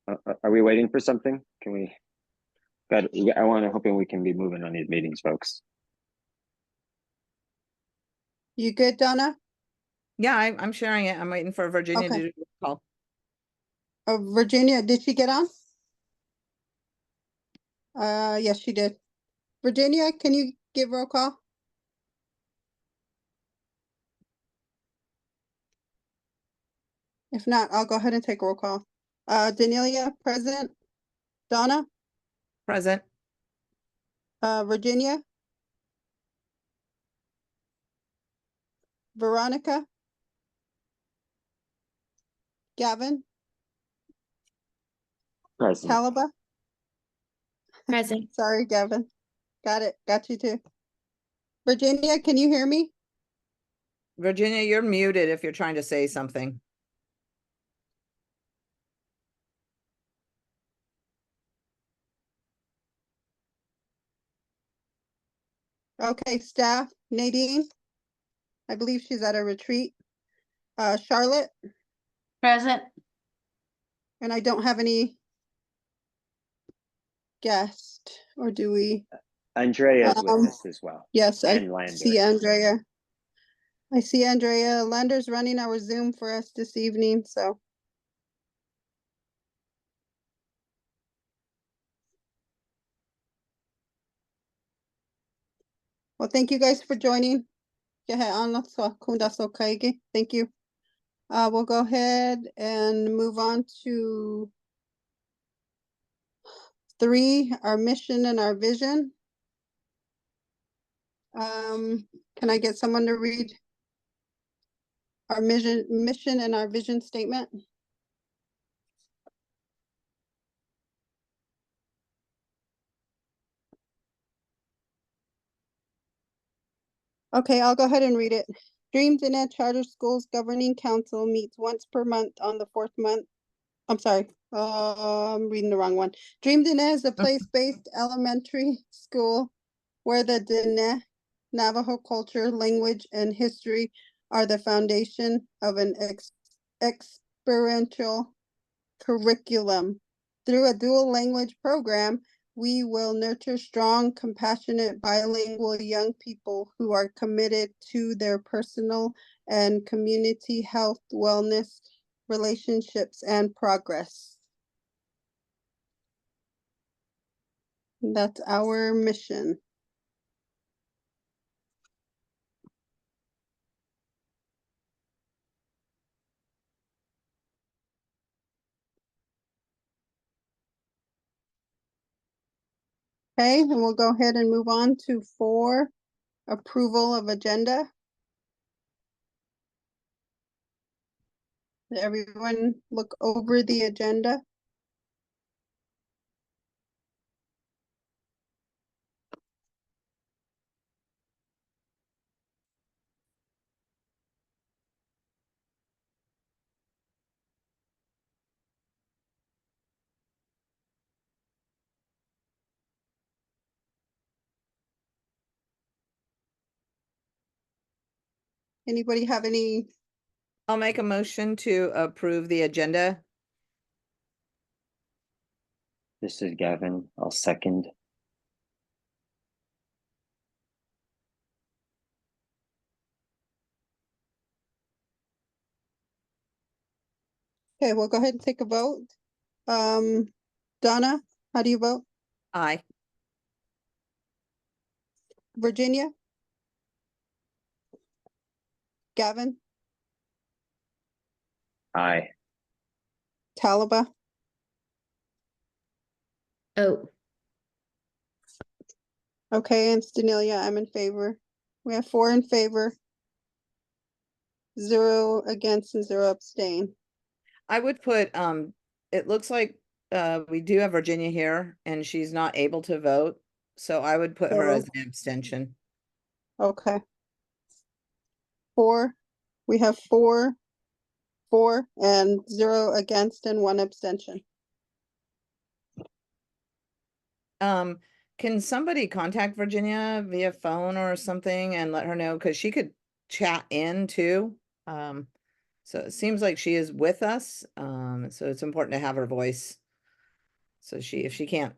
Are we waiting for something? Can we? God, hoping we can be moving on these meetings, folks. You good, Donna? Yeah, I'm sharing it. I'm waiting for Virginia Okay. to do the call. Virginia, did she get on? Yes, she did. Virginia, can you give roll call? If not, I'll go ahead and take roll call. Danelia, present. Donna, Present. Virginia. Veronica. Gavin, Present. Talaba. Present. Sorry, Gavin. Got it. Got you too. Virginia, can you hear me? Virginia, you're muted if you're trying to say something. Okay, staff, Nadine. I believe she's at a retreat. Charlotte, Present. and I don't have any guest, or do we? Andrea is with us as well. Yes, I And Lander. see Andrea. I see Andrea. Lander's running our Zoom for us this evening, so. Well, thank you guys for joining. Thank you. We'll go ahead and move on to 3, our mission and our vision. Can I get someone to read our mission and our vision statement? Okay, I'll go ahead and read it. Dreams in Ed Charter Schools Governing Council meets once per month on the 4th month. I'm sorry, I'm reading the wrong one. Dreams in Ed is a place-based elementary school where the Diné Navajo culture, language, and history are the foundation of an experiential curriculum. Through a dual language program, we will nurture strong, compassionate, bilingual young people who are committed to their personal and community health, wellness, relationships, and progress. That's our mission. Okay, and we'll go ahead and move on to 4, approval of agenda. Did everyone look over the agenda? Anybody have any? I'll make a motion to approve the agenda. This is Gavin. I'll second. Okay, we'll go ahead and take a vote. Donna, how do you vote? Aye. Virginia? Gavin? Aye. Talaba? Oh. Okay, and Stanelia, I'm in favor. We have 4 in favor, 0 against, and 0 abstain. I would put, it looks like we do have Virginia here and she's not able to vote. So I would put her as an abstention. Okay. 4, we have 4, and 0 against and 1 abstention. Can somebody contact Virginia via phone or something and let her know? Because she could chat in too. So it seems like she is with us. So it's important to have her voice So if she can't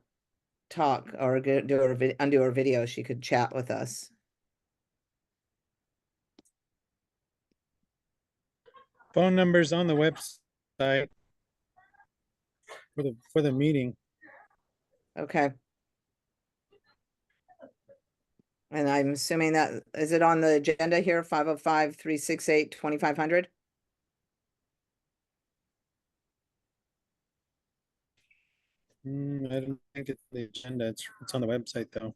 talk or undo her video, she could chat with us. Phone numbers on the website for the meeting. Okay. And I'm assuming that, is it on the agenda here, 505-368-2500? I don't think it's the agenda. It's on the website though.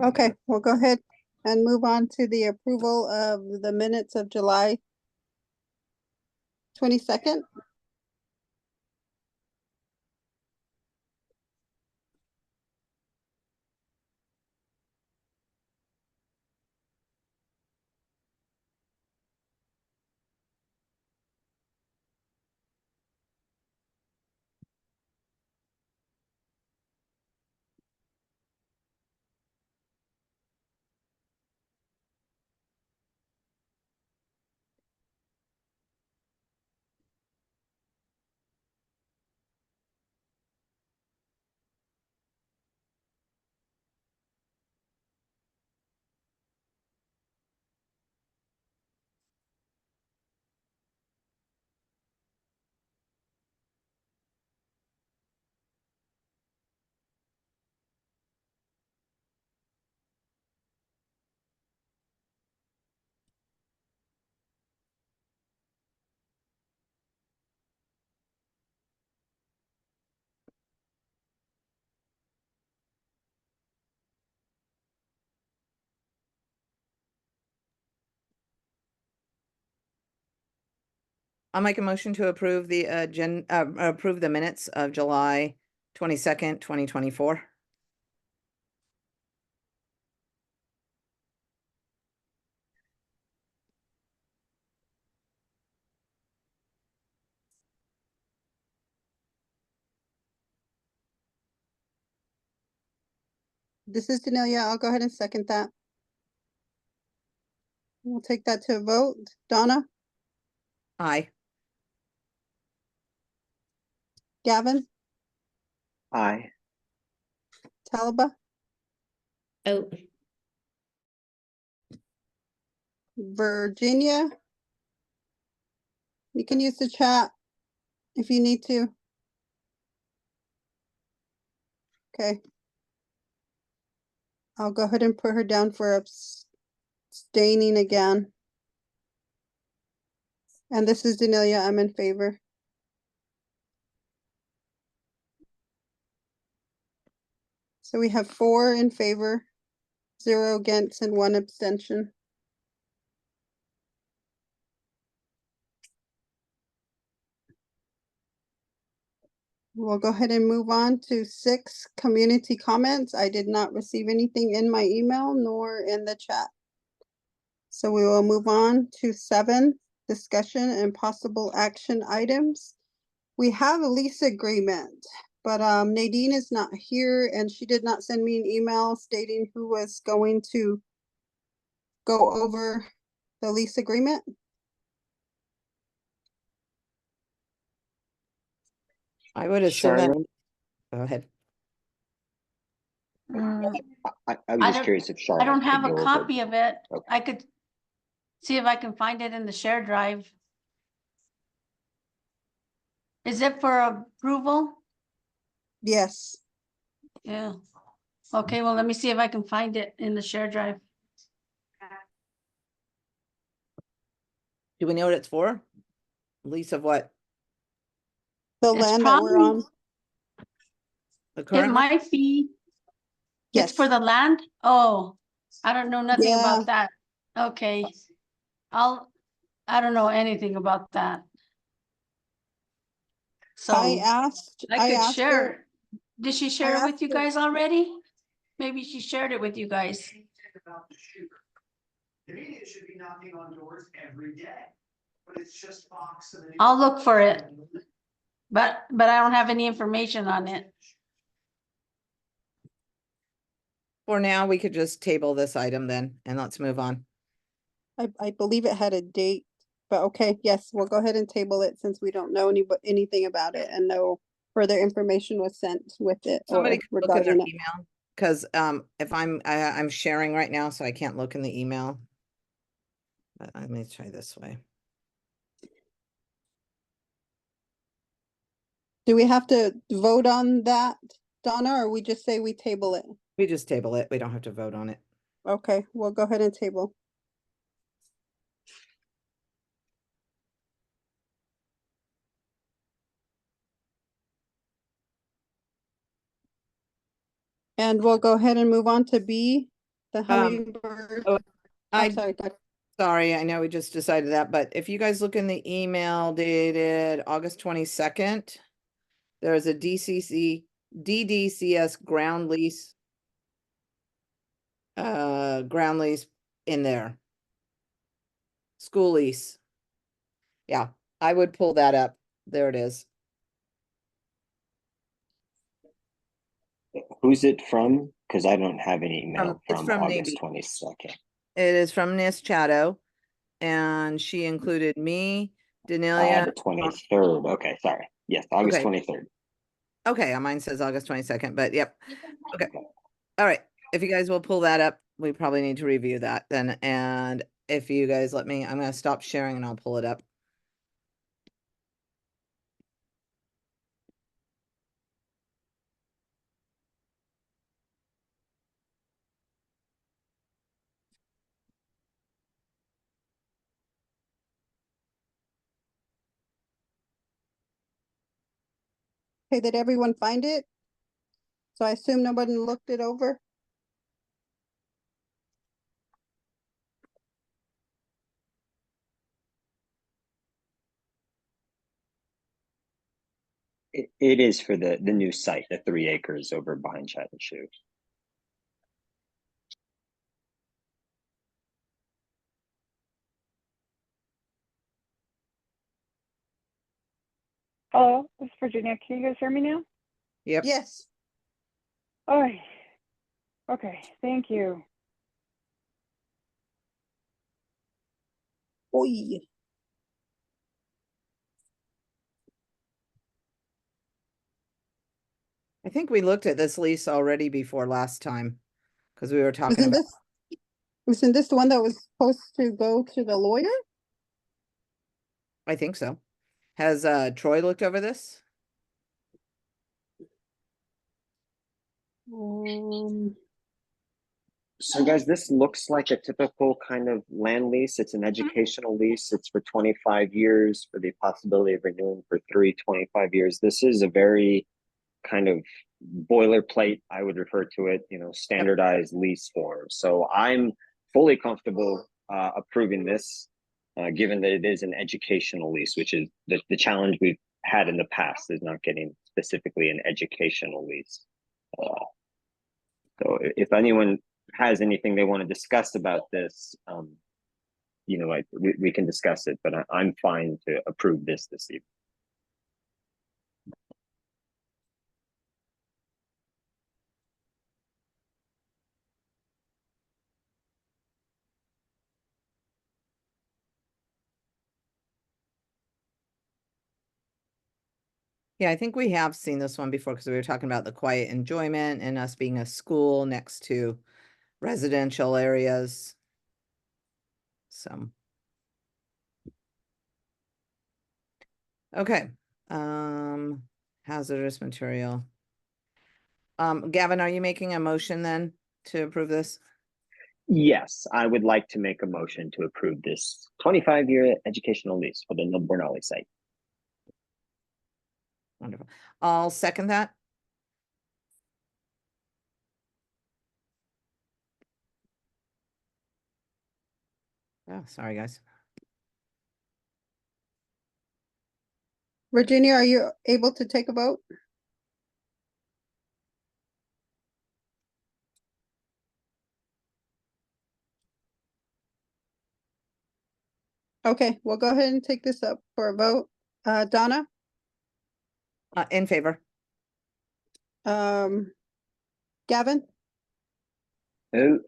Okay, we'll go ahead and move on to the approval of the minutes of July 22nd. I'll make a motion to approve the approve the minutes of July 22nd, 2024. This is Danelia. I'll go ahead and second that. We'll take that to a vote. Donna, Aye. Gavin, Aye. Talaba, Oh, Virginia. You can use the chat if you need to. Okay. I'll go ahead and put her down for abstaining again. And this is Danelia. I'm in favor. So we have 4 in favor, 0 against, and 1 abstention. We'll go ahead and move on to 6 community comments. I did not receive anything in my email nor in the chat. So we will move on to 7 discussion and possible action items. We have a lease agreement, but Nadine is not here and she did not send me an email stating who was going to go over the lease agreement. I would assume that, Charlotte, go ahead. mm, I was I just don't- curious if Charlotte. I don't could have a go over- copy of it. Okay. I could see if I can find it in the share drive. Is it for approval? Yes, Yeah. Okay, well, let me see if I can find it in the share drive. Do we know what it's for? Lease of what? the It's land that we're probably- on. The It current? might be. It's for Yes. the land? Oh, I don't know nothing Yeah. about that. Okay. I don't know anything about that. So I asked I could her, share. it. Did she share it with you asked her- guys already? Maybe she shared it with you guys. About the shooter. The media should be knocking on doors every day, but it's just Fox and. I'll look for it. But I don't have any information on it. For now, we could just table this item then, and let's move on. I believe it had a date, But okay, yes, we'll go ahead and table it since we don't know anything about it and no further information was sent with it or Somebody could look at their regarding it. email, because if I'm sharing right now, so I can't look in the email. But let me try this way. Do we have to vote on that, Donna, or we just say we table it? We just table it. We don't have to vote on it. Okay, we'll go ahead and table. And we'll go ahead and move on to B, the hummingbird. oh, I'm I sorry, go ahead. Sorry, I know we just decided that, but if you guys look in the email dated August 22nd, there is a DDCS ground lease in there. School lease. Yeah, I would pull that up. There it is. Who's it from? Because I don't have an email It's from from August Navy. 22nd. It is from Nis Chato, and she included me, Danelia. The 23rd. Okay, sorry. Yes, August Okay. 23rd. Okay, mine says August 22nd, but yep. Okay. All right. If you guys will pull that up, we probably need to review that then. And if you guys let me, I'm going to stop sharing and I'll pull it up. Okay, did everyone find it? So I assume nobody looked it over? It is for the new site, the 3 acres over behind Chat and Shoe. Hello, this is Virginia. Can you guys hear me now? Yep. Yes. Oh, okay. Thank you. Oy. I think we looked at this lease already before last time because we were talking Isn't about, this the one that was supposed to go to the lawyer? I think so. Has Troy looked over this? So guys, this looks like a typical kind of land lease. It's an educational lease. It's for 25 years for the possibility of renewing for 25 years. This is a very kind of boilerplate, I would refer to it, standardized lease form. So I'm fully comfortable approving this, given that it is an educational lease, which is the challenge we've had in the past is not getting specifically an educational lease. So if anyone has anything they want to discuss about this, we can discuss it, but I'm fine to approve this evening. Yeah, I think we have seen this one before because we were talking about the quiet enjoyment and us being a school next to residential areas. So. Okay. Hazardous material. Gavin, are you making a motion then to approve this? Yes, I would like to make a motion to approve this 25-year educational lease for the Bernali site. Wonderful. I'll second that. Oh, sorry, guys. Virginia, are you able to take a vote? Okay, we'll go ahead and take this up for a vote. Donna, In favor. Gavin, Oh,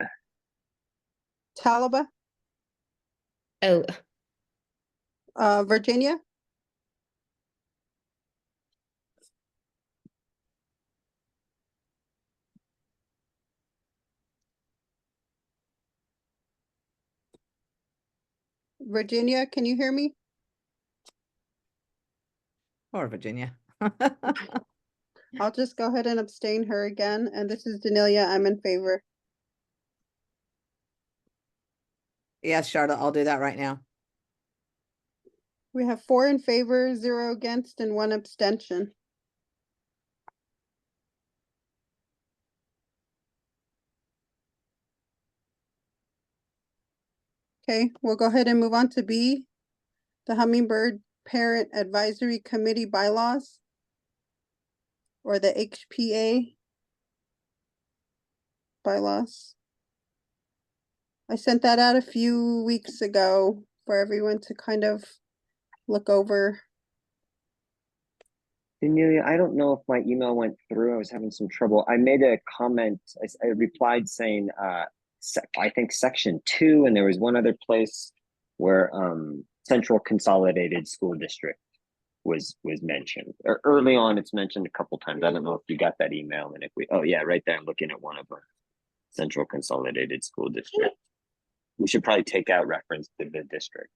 Talaba, Oh, Virginia? Virginia, can you hear me? Or Virginia. I'll just go ahead and abstain her again, and this is Danelia, I'm in favor. Yes, Charlotte, I'll do that right now. We have 4 in favor, 0 against, and 1 abstention. Okay, we'll go ahead and move on to B, the Hummingbird Parent Advisory Committee bylaws, or the HPA bylaws. I sent that out a few weeks ago for everyone to kind of look over. Amelia, I don't know if my email went through. I was having some trouble. I made a comment. I replied saying, I think section 2, and there was one other place where Central Consolidated School District was mentioned. Early on, it's mentioned a couple times. I don't know if you got that email, and if we, oh yeah, right there. I'm looking at one of them, Central Consolidated School District. We should probably take out reference to the district.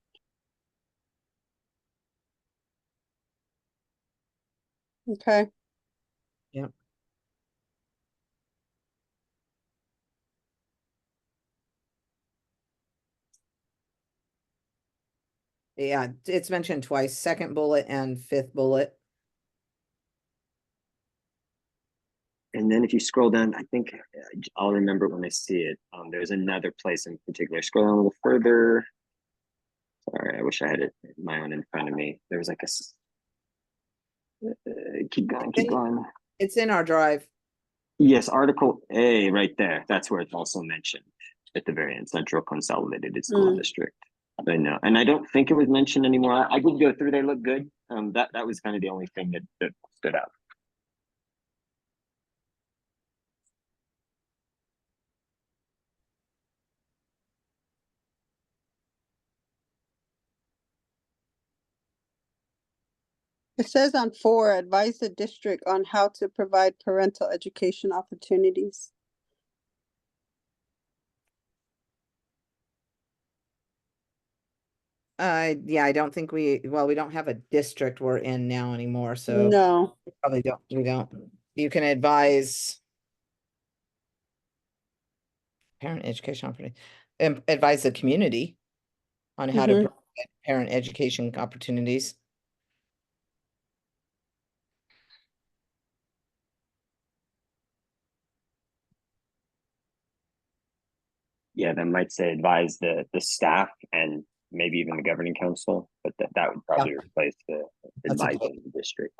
Okay. Yep. Yeah, it's mentioned twice, second bullet and 5th bullet. And then if you scroll down, I think I'll remember when I see it. There's another place in particular. Scroll down a little further. Sorry, I wish I had it my own in front of me. There was like keep going. It's in our drive. Yes, Article A right there. That's where it's also mentioned at the very end, Central Consolidated School District. I know, and I don't think it was mentioned anymore. I did go through; they look good. That was kind of the only thing that stood out. It says on 4, advise the district on how to provide parental education opportunities. Yeah, I don't think we don't have a district we're in now anymore, so No, probably we don't. You can advise parent education opportunity, advise the community on how to Mhm. provide parent education opportunities. Yeah, that might say advise the staff and maybe even the governing council, but that would probably replace the That's okay. advising the district.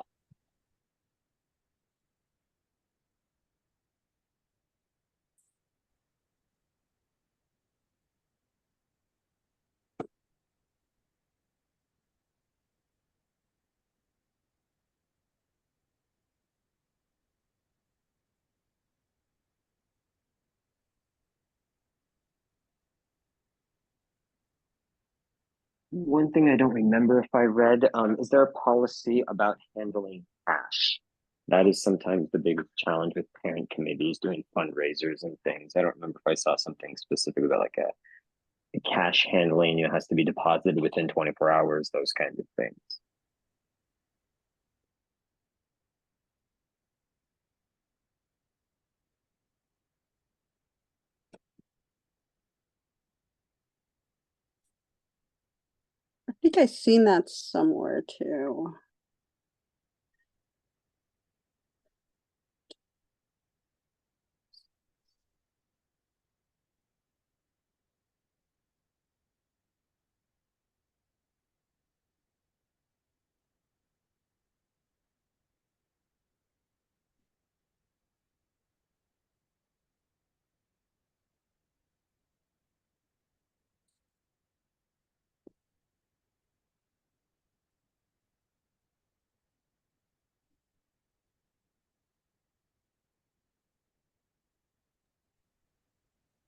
One thing I don't remember if I read, is there a policy about handling cash? That is sometimes the big challenge with parent committees doing fundraisers and things. I don't remember if I saw something specific about like a cash handling, it has to be deposited within 24 hours, those kinds of things. I think I've seen that somewhere too.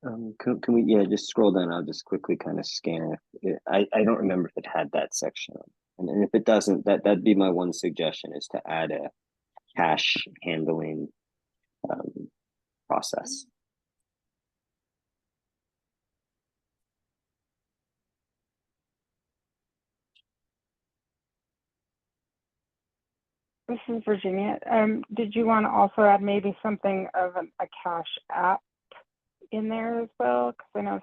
Can we, yeah, just scroll down. I'll just quickly kind of scan. I don't remember if it had that section. And if it doesn't, that'd be my one suggestion is to add a cash handling process. This is Virginia. Did you want to also add maybe something of a cash app in there as well? Because I know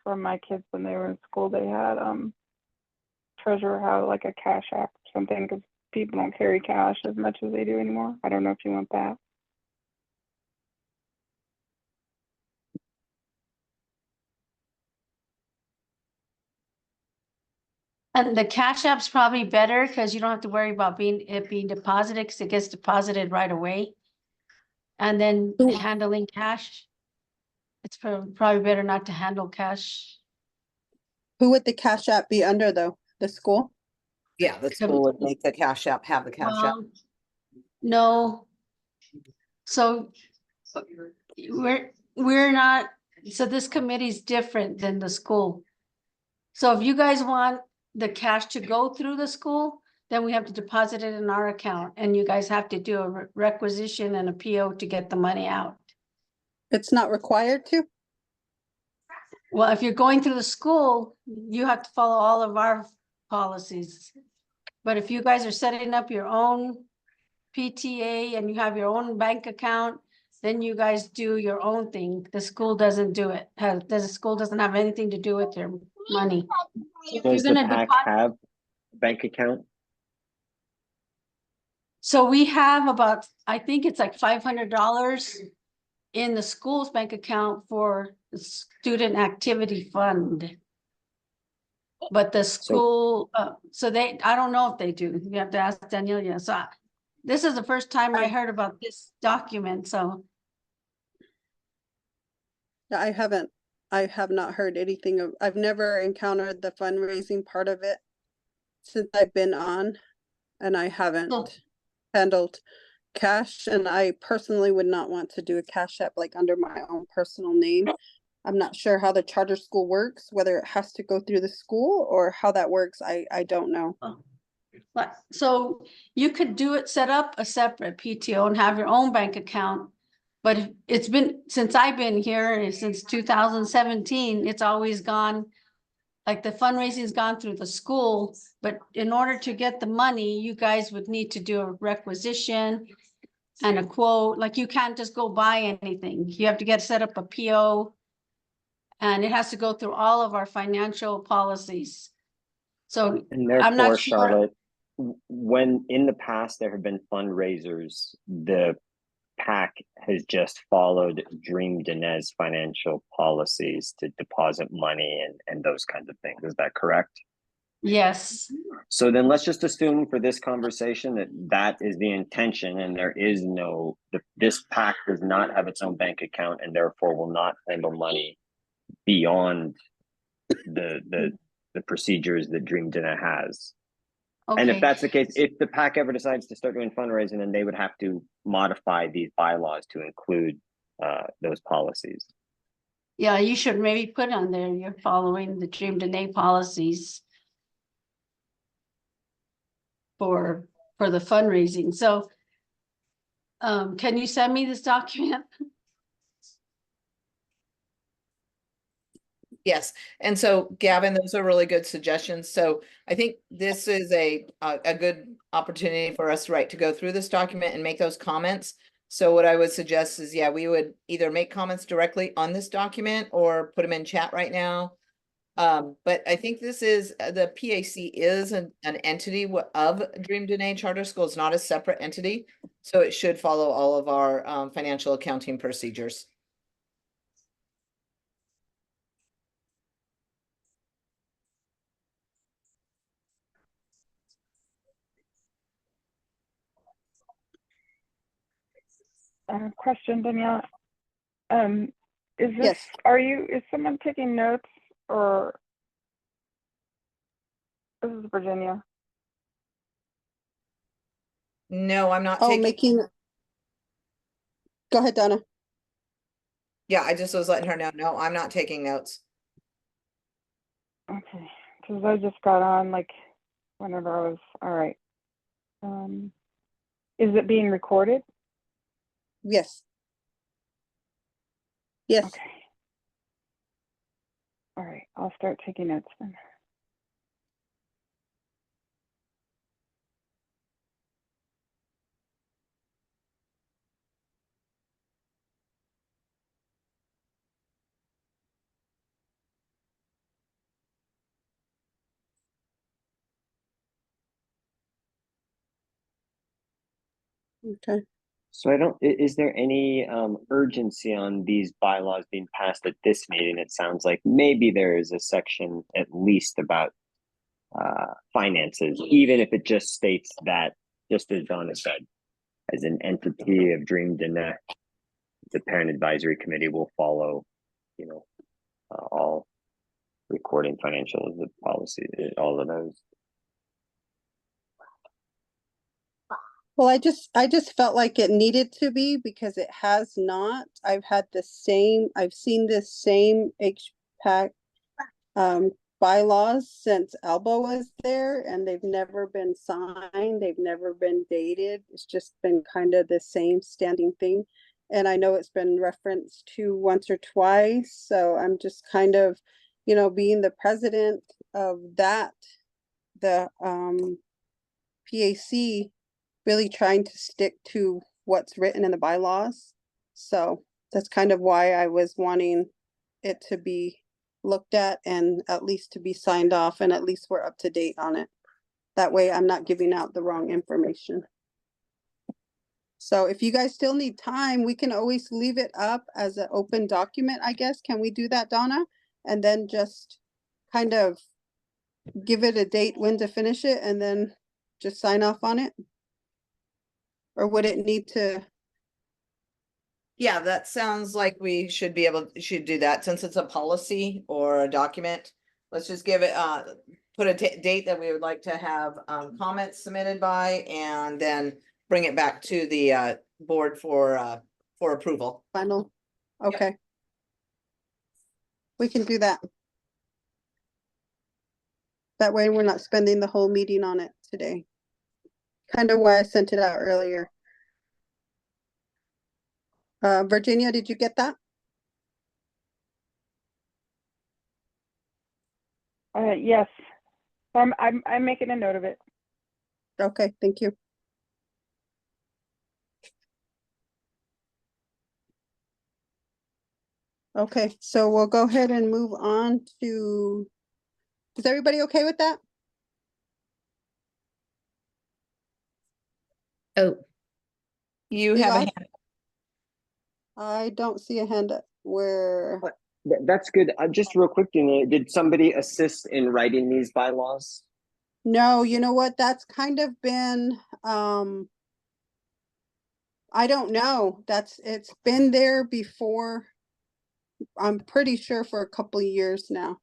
for my kids when they were in school, they had Treasurer had like a cash app or something because people don't carry cash as much as they do anymore. I don't know if you want that. And the Cash App's probably better because you don't have to worry about it being deposited because it gets deposited right away. And then Ooh. handling cash. It's probably better not to handle cash. Who would the Cash App be under though? The school? Yeah, the school would make the cash app, have the cash app. Well, no. So we're not, so this committee's different than the school. So if you guys want the cash to go through the school, then we have to deposit it in our account and you guys have to do a requisition and a PO to get the money out. It's not required to? Well, if you're going through the school, you have to follow all of our policies. But if you guys are setting up your own PTA and you have your own bank account, then you guys do your own thing. The school doesn't do it. The school doesn't have anything to do with your money. If you're Does the gonna PAC deposit, have a bank account? so we have about, I think it's like $500 in the school's bank account for the student activity fund. But the school, so I don't know if they do. You have to ask Daniela. So this is the first time I heard about this document, so. Yeah, I have not heard anything of, I've never encountered the fundraising part of it since I've been on, and I haven't handled cash, and I personally would not want to do a Cash App like under my own personal name. I'm not sure how the charter school works, whether it has to go through the school or how that works. I don't know. But so you could do it, set up a separate PTO and have your own bank account. But it's been, since I've been here, since 2017, it's always gone, like the fundraising's gone through the school, but in order to get the money, you guys would need to do a requisition and a quote, like you can't just go buy anything. You have to set up a PO. And it has to go through all of our financial policies. So And I'm not therefore, sure. Charlotte, when in the past there have been fundraisers, the PAC has just followed Dream Dinez financial policies to deposit money and those kinds of things. Is that correct? Yes, So then let's just assume for this conversation that that is the intention and there is this PAC does not have its own bank account and therefore will not handle money beyond the procedures that Dream Dinner has. And if okay. that's the case, if the PAC ever decides to start doing fundraising, then they would have to modify these bylaws to include those policies. Yeah, you should maybe put on there, you're following the Dream Dene policies for the fundraising. So can you send me this document? Yes, and so Gavin, those are really good suggestions. So I think this is a good opportunity for us, right, to go through this document and make those comments. So what I would suggest is, yeah, we would either make comments directly on this document or put them in chat right now. But I think this is, the PAC is an entity of Dream Dene Charter School. It's not a separate entity. So it should follow all of our financial accounting procedures. Question, Danielle. Is this, Yes. is someone taking notes or? This is Virginia. No, I'm not Oh, taking. making. Go ahead, Donna. Yeah, I just was letting her know, no, I'm not taking notes. Okay, because I just got on like whenever I was, all right. Is it being recorded? Yes. Yes. Okay. All right, I'll start taking notes then. Okay. So I don't, is there any urgency on these bylaws being passed at this meeting? It sounds like maybe there is a section at least about finances, even if it just states that, just as Donna said, as an entity of Dream Dinette, the parent advisory committee will follow, you know, all recording financials, the policy, all of those. Well, I just felt like it needed to be because it has not. I've seen this same HPAC bylaws since Alba was there, and they've never been signed, they've never been dated. It's just been kind of the same standing thing. And I know it's been referenced to once or twice, so I'm just kind of, being the president of that, the PAC, really trying to stick to what's written in the bylaws. So that's kind of why I was wanting it to be looked at and at least to be signed off, and at least we're up to date on it. That way I'm not giving out the wrong information. So if you guys still need time, we can always leave it up as an open document, I guess. Can we do that, Donna? And then just kind of give it a date when to finish it and then just sign off on it? Or would it need to? Yeah, that sounds like we should should do that since it's a policy or a document. Let's just give it, put a date that we would like to have, comments submitted by, and then bring it back to the, board for approval. Final, okay. We can do that. That way we're not spending the whole meeting on it today. Kind of why I sent it out earlier. Virginia, did you get that? Yes, I'm making a note of it. Okay, thank you. Okay, so we'll go ahead and move on to, is everybody okay with that? Oh. You have a Eli? hand. I don't see a hand up where, That's good. Just real quick, did somebody assist in writing these bylaws? no, you know what, that's kind of been, I don't know, it's been there before. I'm pretty sure for a couple of years now.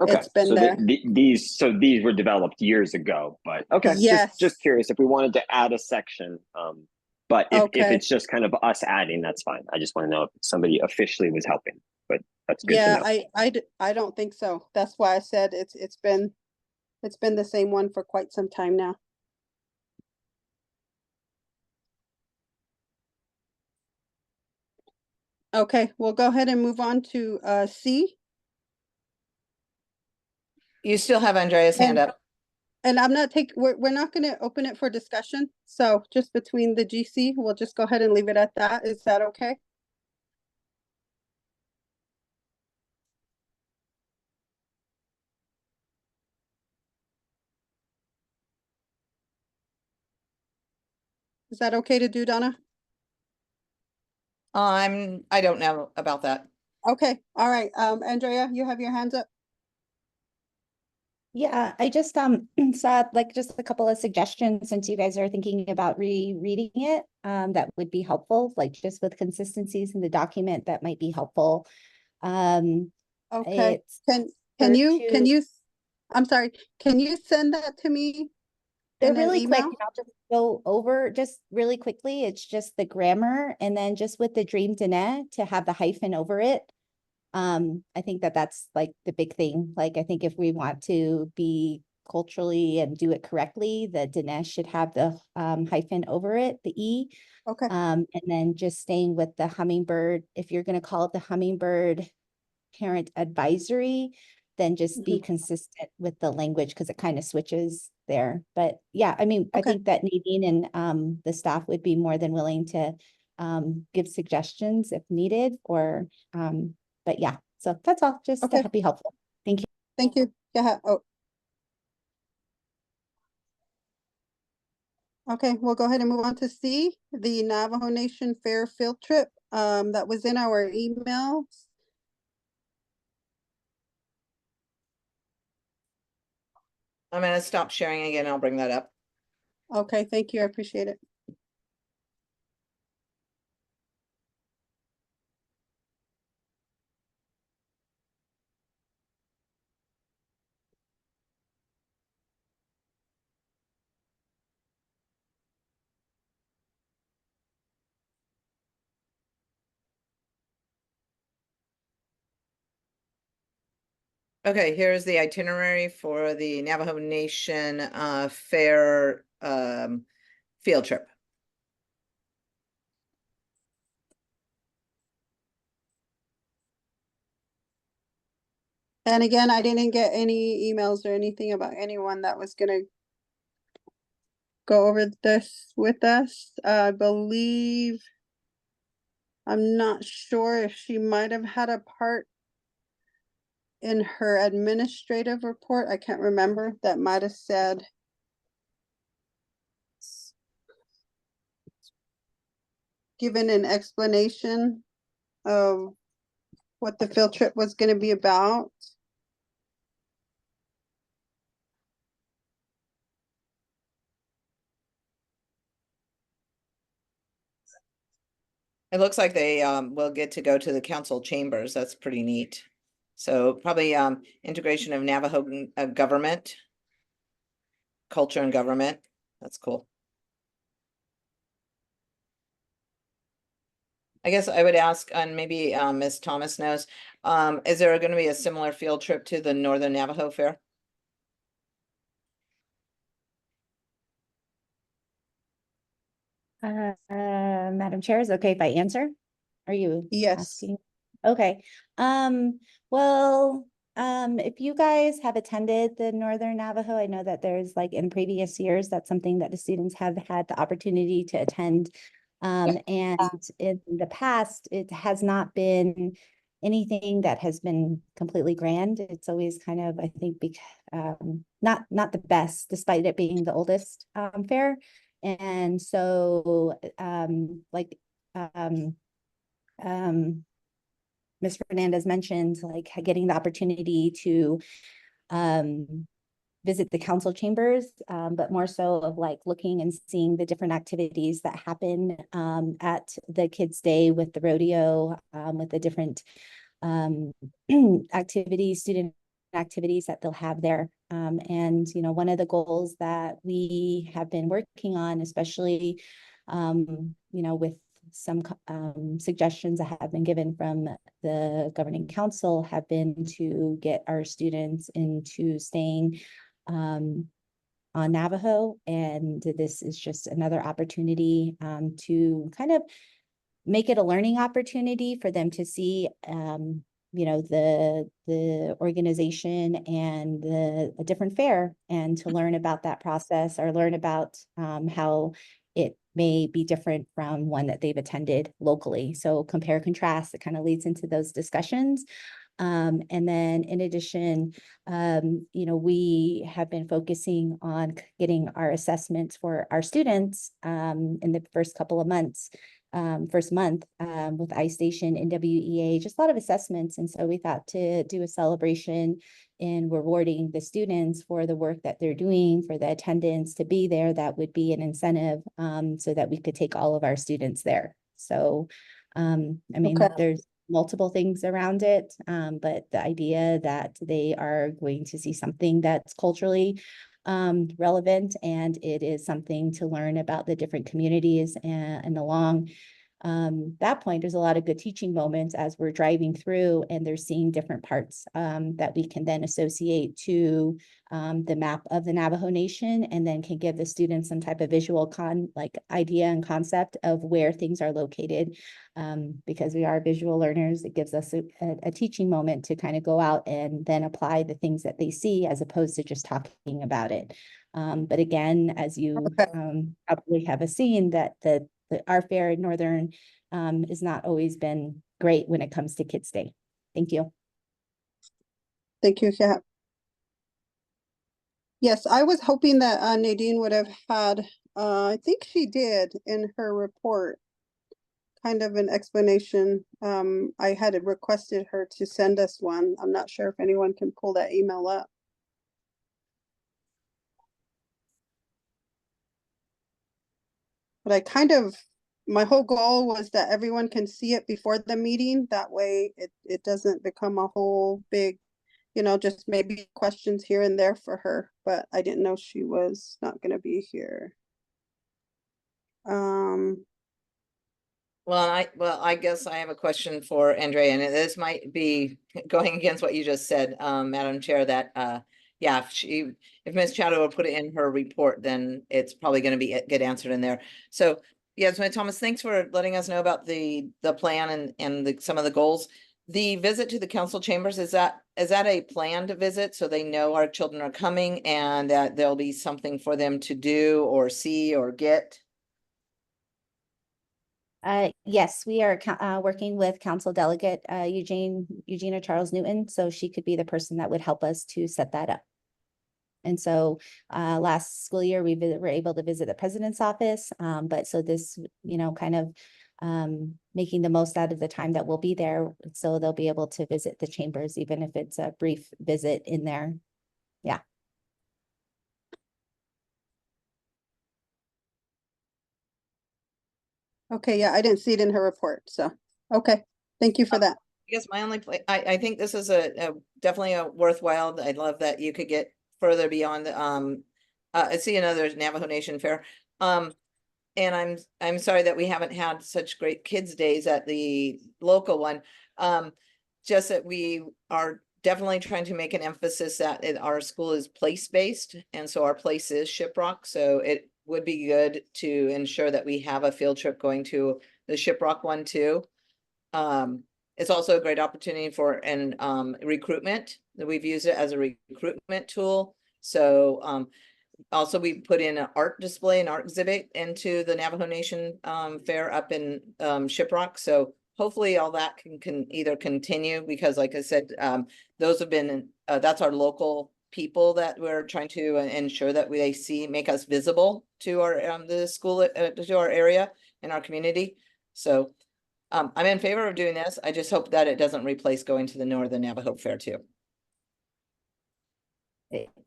Okay, It's been so there. these were developed years ago, but okay, Yes. just curious if we wanted to add a section. But if Okay. it's just kind of us adding, that's fine. I just want to know if somebody officially was helping, but that's good to Yeah, know. I don't think so. That's why I said it's been the same one for quite some time now. Okay, we'll go ahead and move on to C. You still have Andrea's hand And- up. And I'm not we're not gonna open it for discussion. So just between the GC, we'll just go ahead and leave it at that. Is that okay? Is that okay to do, Donna? I don't know about that. Okay, all right. Andrea, you have your hands up. Yeah, I just saw like just a couple of suggestions since you guys are thinking about rereading it. That would be helpful, like just with consistencies in the document that might be helpful. Okay, It's can hard you, to- I'm sorry, can you send that to me? They're in an really quick. email? And I'll just go over just really quickly. It's just the grammar and then just with the Dream Dinner to have the hyphen over it. I think that that's like the big thing. Like, I think if we want to be culturally and do it correctly, the Dinesh should have the hyphen over it, the E. Okay, And then just staying with the hummingbird, if you're gonna call it the hummingbird parent advisory, then just be consistent with the language because it kind of switches there. But yeah, I mean, I Okay. think that Nadine and the staff would be more than willing to give suggestions if needed or but yeah, so that's all, just Okay. to be helpful. Thank you. thank you. Yeah, oh. Okay, we'll go ahead and move on to C, the Navajo Nation Fair Field Trip, that was in our emails. I'm gonna stop sharing again. I'll bring that up. Okay, thank you, I appreciate it. Okay, here's the itinerary for the Navajo Nation Fair field trip. And again, I didn't get any emails or anything about anyone that was gonna go over this with us. I believe, I'm not sure if she might have had a part in her administrative report. I can't remember. That might have said given an explanation of what the field trip was gonna be about. It looks like they will get to go to the council chambers. That's pretty neat. So probably integration of Navajo government, culture and government. That's cool. I guess I would ask, and maybe Ms. Thomas knows, is there going to be a similar field trip to the Northern Navajo Fair? Madam Chair, is it okay if I answer? Are you Yes. asking? Okay, well, if you guys have attended the Northern Navajo, I know that there's like in previous years, that's something that the students have had the opportunity to attend. And in the past, it has not been anything that has been completely grand. It's always kind of, I think, not the best, despite it being the oldest fair. And so Ms. Fernandez mentioned, like getting the opportunity to visit the council chambers, but more so of like looking and seeing the different activities that happen at the Kids Day with the rodeo, with the different activities, student activities that they'll have there. And, you know, one of the goals that we have been working on, especially, you know, with some suggestions that have been given from the governing council, have been to get our students into staying on Navajo. And this is just another opportunity to kind of make it a learning opportunity for them to see you know, the organization and a different fair, and to learn about that process or learn about how it may be different from one that they've attended locally. So compare, contrast, it kind of leads into those discussions. And then in addition, you know, we have been focusing on getting our assessments for our students in the first couple of months. First month with iStation, NWEA, just a lot of assessments. And so we thought to do a celebration in rewarding the students for the work that they're doing, for the attendance to be there. That would be an incentive so that we could take all of our students there. So, I mean, Okay. there's multiple things around it, but the idea that they are going to see something that's culturally relevant, and it is something to learn about the different communities, and along that point, there's a lot of good teaching moments as we're driving through and they're seeing different parts that we can then associate to the map of the Navajo Nation, and then can give the students some type of visual idea and concept of where things are located. Because we are visual learners, it gives us a teaching moment to kind of go out and then apply the things that they see as opposed to just talking about it. But again, as you probably have seen, that our fair in Northern has not always been great when it comes to Kids Day. Thank you. Thank you, Shahab. Yes, I was hoping that Nadine would have had, I think she did in her report, kind of an explanation. I had requested her to send us one. I'm not sure if anyone can pull that email up. But my whole goal was that everyone can see it before the meeting. That way it doesn't become a whole big, just maybe questions here and there for her, but I didn't know she was not gonna be here. Well, I guess I have a question for Andrea, and this might be going against what you just said, Madam Chair, that, yeah, if Ms. Chatto will put it in her report, then it's probably going to get answered in there. So, yes, Ms. Thomas, thanks for letting us know about the plan and some of the goals. The visit to the council chambers, is that a planned visit so they know our children are coming and that there'll be something for them to do or see or get? Yes, we are working with Council Delegate Eugenia Charles Newton, so she could be the person that would help us to set that up. And so last school year, we were able to visit the president's office, but so this, kind of making the most out of the time that we'll be there, so they'll be able to visit the chambers, even if it's a brief visit in there. Yeah. Okay, yeah, I didn't see it in her report, so, okay, thank you for that. I guess my only I think this is a definitely a worthwhile. I'd love that you could get further beyond I see another Navajo Nation Fair. And I'm sorry that we haven't had such great kids days at the local one. Just that we are definitely trying to make an emphasis that our school is place-based, and so our place is Shiprock. So it would be good to ensure that we have a field trip going to the Shiprock one too. It's also a great opportunity for recruitment. We've used it as a recruitment tool. So also we put in an art display, an art exhibit into the Navajo Nation Fair up in Shiprock. So hopefully all that can either continue, because like I said, those have been, that's our local people that we're trying to ensure that they make us visible to our the school, to our area and our community. So I'm in favor of doing this. I just hope that it doesn't replace going to the Northern Navajo Fair too.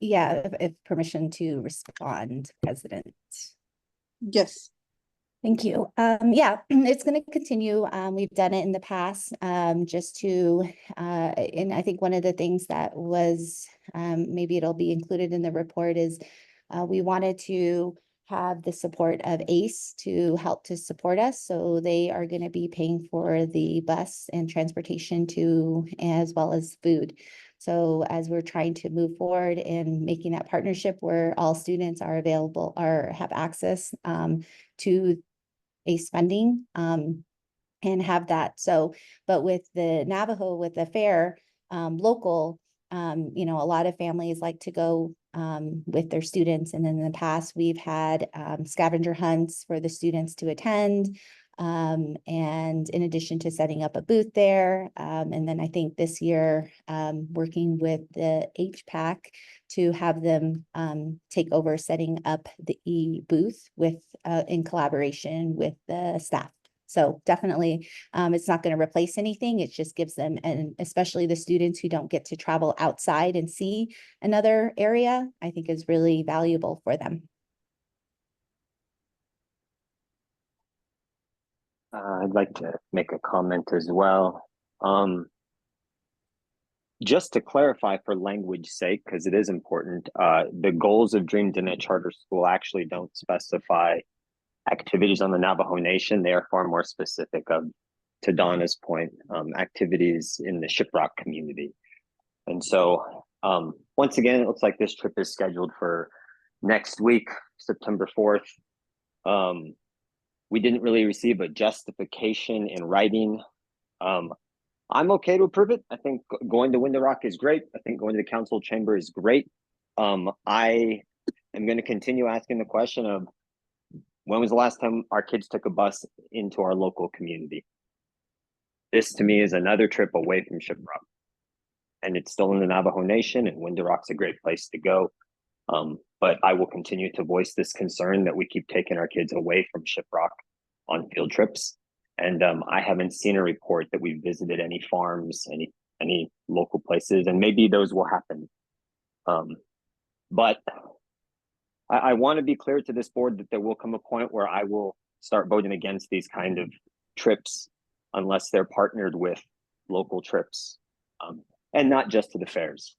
Yeah, if permission to respond, President. Yes. Thank you. Yeah, it's going to continue. We've done it in the past, just to, and I think one of the things that was, maybe it'll be included in the report, is we wanted to have the support of ACE to help to support us. So they are going to be paying for the bus and transportation to, as well as food. So as we're trying to move forward and making that partnership where all students are available or have access to ACE funding and have that. So, but with the Navajo, with the fair local, a lot of families like to go with their students. And then in the past, we've had scavenger hunts for the students to attend. And in addition to setting up a booth there, and then I think this year, working with the HPAC to have them take over setting up the booth with in collaboration with the staff. So definitely, it's not going to replace anything. It just gives them, and especially the students who don't get to travel outside and see another area, I think is really valuable for them. I'd like to make a comment as well. just to clarify for language sake, because it is important, the goals of Dream Dinette Charter School actually don't specify activities on the Navajo Nation. They are far more specific of, to Donna's point, activities in the Shiprock community. And so, once again, it looks like this trip is scheduled for next week, September 4th. We didn't really receive a justification in writing. I'm okay to approve it. I think going to Window Rock is great. I think going to the council chamber is great. I am going to continue asking the question of, when was the last time our kids took a bus into our local community? This to me is another trip away from Shiprock. And it's still in the Navajo Nation, and Window Rock's a great place to go. But I will continue to voice this concern that we keep taking our kids away from Shiprock on field trips. And I haven't seen a report that we visited any farms, any local places, and maybe those will happen. But I want to be clear to this board that there will come a point where I will start voting against these kind of trips unless they're partnered with local trips, and not just to the fairs.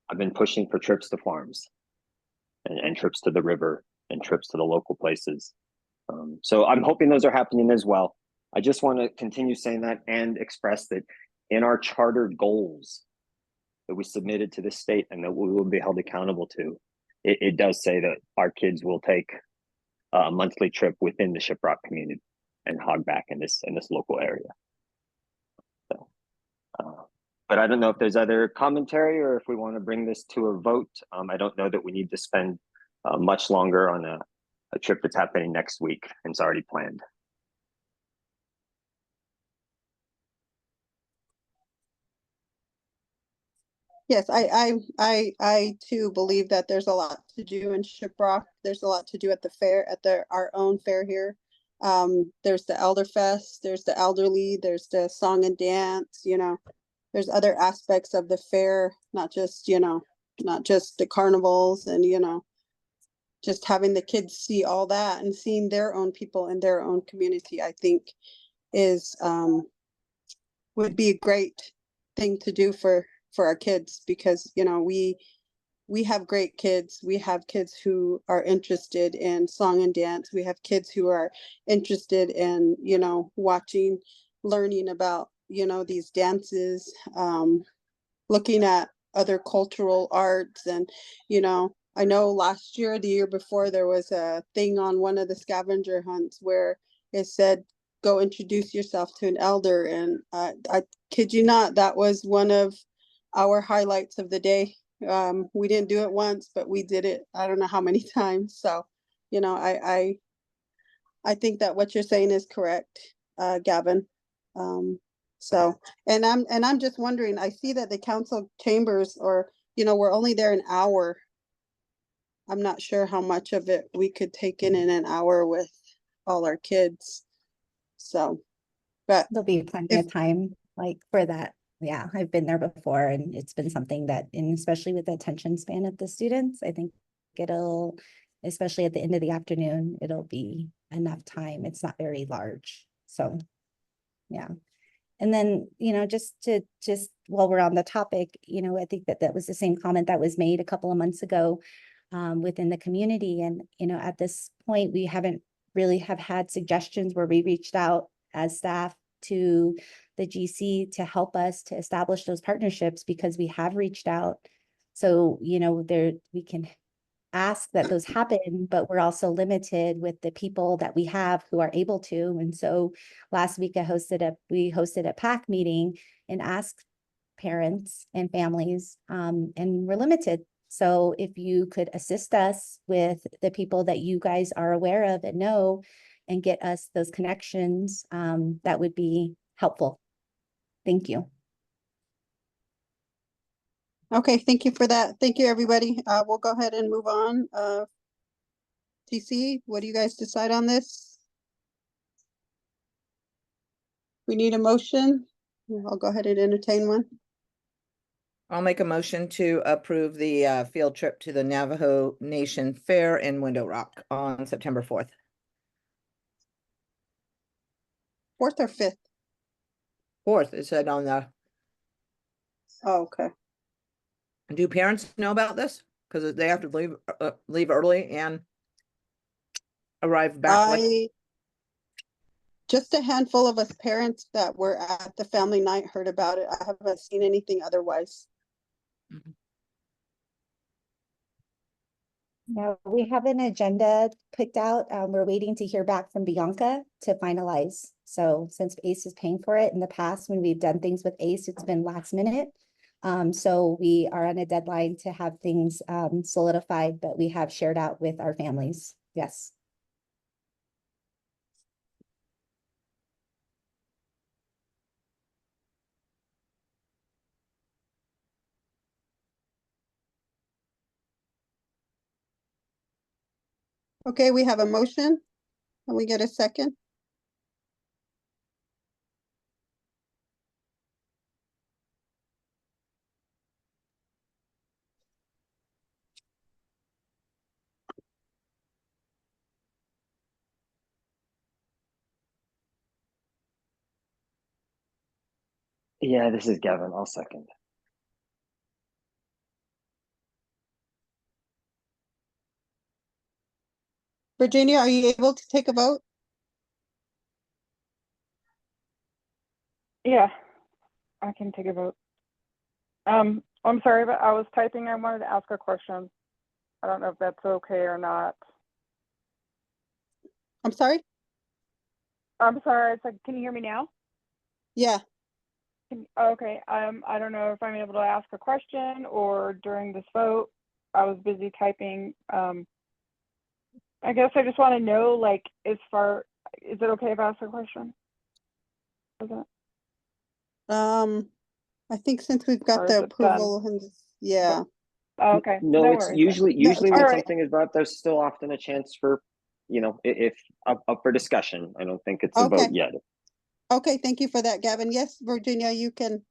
I've been pushing for trips to farms and trips to the river and trips to the local places. So I'm hoping those are happening as well. I just want to continue saying that and express that in our charter goals that we submitted to the state and that we will be held accountable to, it does say that our kids will take a monthly trip within the Shiprock community and Hogback in this local area. So, but I don't know if there's other commentary or if we want to bring this to a vote. I don't know that we need to spend much longer on a trip that's happening next week and it's already planned. Yes, I too believe that there's a lot to do in Shiprock. There's a lot to do at the fair, at our own fair here. There's the Elder Fest, there's the elderly, there's the song and dance, there's other aspects of the fair, not just the carnivals and, just having the kids see all that and seeing their own people in their own community, I think is, would be a great thing to do for our kids, because we have great kids. We have kids who are interested in song and dance. We have kids who are interested in watching, learning about these dances, looking at other cultural arts. And I know last year, the year before, there was a thing on one of the scavenger hunts where it said, go introduce yourself to an elder. And I kid you not, that was one of our highlights of the day. We didn't do it once, but we did it I don't know how many times. So I think that what you're saying is correct, Gavin. So and I'm just wondering, I see that the council chambers, or we're only there an hour. I'm not sure how much of it we could take in an hour with all our kids. So, but There'll be plenty if- of time for that. Yeah, I've been there before, and it's been something that, and especially with the attention span of the students, I think it'll, especially at the end of the afternoon, it'll be enough time. It's not very large. So, yeah. And then, just while we're on the topic, I think that was the same comment that was made a couple of months ago within the community. And, at this point, we haven't really have had suggestions where we reached out as staff to the GC to help us to establish those partnerships, because we have reached out. So, we can ask that those happen, but we're also limited with the people that we have who are able to. And so last week we hosted a PAC meeting and asked parents and families, and we're limited. So if you could assist us with the people that you guys are aware of and know, and get us those connections, that would be helpful. Thank you. Okay, thank you for that. Thank you, everybody. We'll go ahead and move on. TC, what do you guys decide on this? We need a motion. I'll go ahead and entertain one. I'll make a motion to approve the field trip to the Navajo Nation Fair in Window Rock on September 4th. 4th or 5th? 4th, it said on the Oh, okay. Do parents know about this? Because they have to leave early and arrive back late. Just a handful of us parents that were at the family night heard about it. I haven't seen anything otherwise. No, we have an agenda picked out. We're waiting to hear back from Bianca to finalize. So since ACE is paying for it in the past, when we've done things with ACE, it's been last minute. So we are on a deadline to have things solidified, but we have shared out with our families. Yes. Okay, we have a motion. Can we get a second? Yeah, this is Gavin. I'll second. Virginia, are you able to take a vote? Yeah, I can take a vote. I'm sorry, but I was typing. I wanted to ask a question. I don't know if that's okay or not. I'm sorry? I'm sorry. It's like, can you hear me now? Yeah. Okay. I don't know if I'm able to ask a question or during this vote. I was busy typing. I guess I just want to know, like, is it okay if I ask a question? Is it? I think since we've got Or the is it done? approval and yeah. Oh, okay. No, it's worries then. usually No, when all right. something is brought, there's still often a chance for, if up for discussion. I don't think it's a Okay. vote yet. Okay, thank you for that, Gavin. Yes, Virginia, you can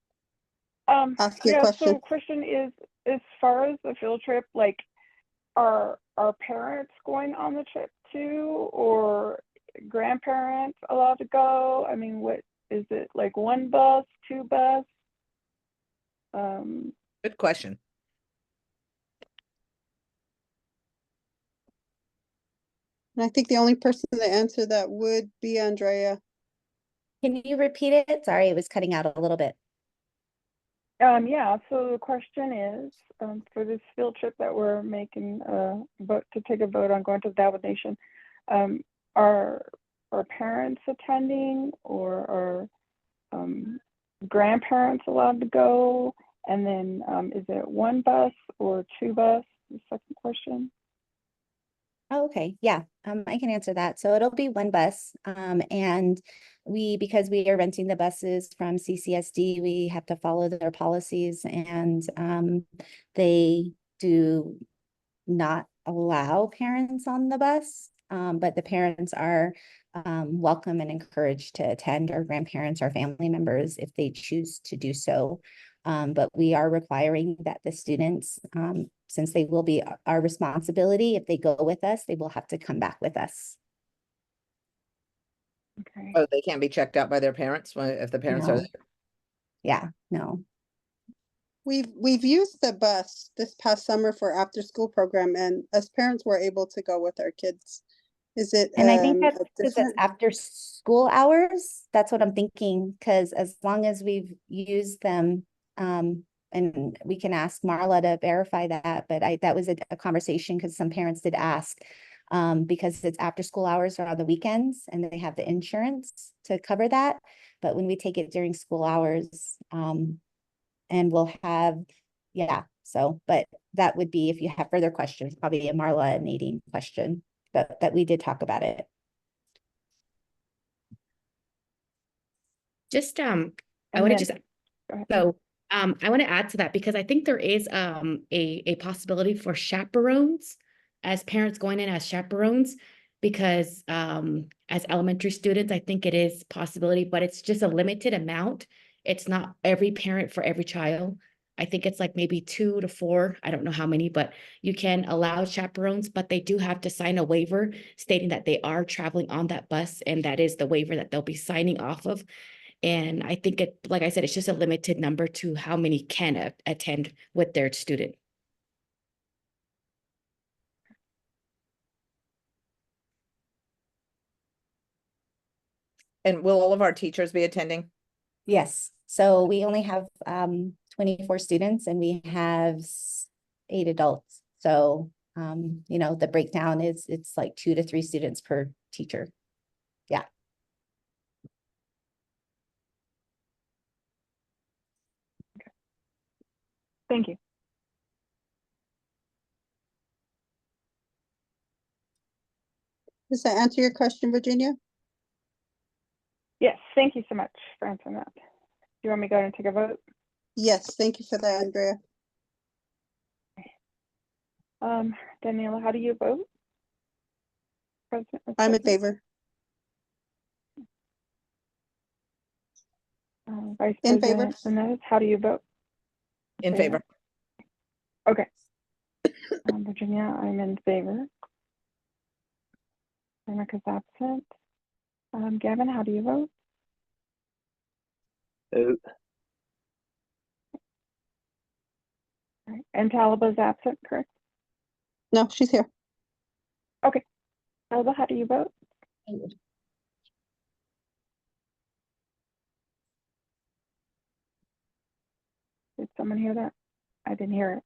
ask your Yeah, question. so question is, as far as the field trip, like, are parents going on the trip too, or grandparents allowed to go? I mean, what is it, like one bus, two bus? Good question. And I think the only person to answer that would be Andrea. Can you repeat it? Sorry, it was cutting out a little bit. Yeah, so the question is, for this field trip that we're making, to take a vote on going to the Dawood Nation, are parents attending, or are grandparents allowed to go? And then is it one bus or two bus? The second question. Oh, okay, yeah, I can answer that. So it'll be one bus, and because we are renting the buses from CCSD, we have to follow their policies, and they do not allow parents on the bus, but the parents are welcome and encouraged to attend, or grandparents or family members if they choose to do so. But we are requiring that the students, since they will be our responsibility, if they go with us, they will have to come back with us. Okay. Oh, they can't be checked out by their parents if the parents are No. there. Yeah, no. We've used the bus this past summer for after school program, and as parents were able to go with our kids. Is it And I think a that's because it's different? after school hours. That's what I'm thinking, because as long as we've used them, and we can ask Marla to verify that, but that was a conversation, because some parents did ask, because it's after school hours or on the weekends, and they have the insurance to cover that. But when we take it during school hours, and we'll have, yeah, so, but that would be, if you have further questions, probably a Marla and Nadine question, but that we did talk about it. Just I And want to then- just go ahead. so I want to add to that, because I think there is a possibility for chaperones, as parents going in as chaperones, because as elementary students, I think it is possibility, but it's just a limited amount. It's not every parent for every child. I think it's like maybe 2 to 4. I don't know how many, but you can allow chaperones, but they do have to sign a waiver stating that they are traveling on that bus, and that is the waiver that they'll be signing off of. And I think it, like I said, it's just a limited number to how many can attend with their student. And will all of our teachers be attending? Yes, so we only have 24 students and we have 8 adults. So you know, the breakdown is it's like 2 to 3 students per teacher. Yeah. Thank you. Does that answer your question, Virginia? Yes, thank you so much for answering that. Do you want me to go ahead and take a vote? Yes, thank you for that, Andrea. Daniela, how do you vote? President or I'm in President? favor. Vice In favor. President Inez, how do you vote? In favor. Okay. Virginia, I'm in favor. Veronica's absent. Gavin, how do you vote? Vote. All right. And Taliba's absent, correct? No, she's here. Taliba, how do you vote? Did someone hear that? I didn't hear it.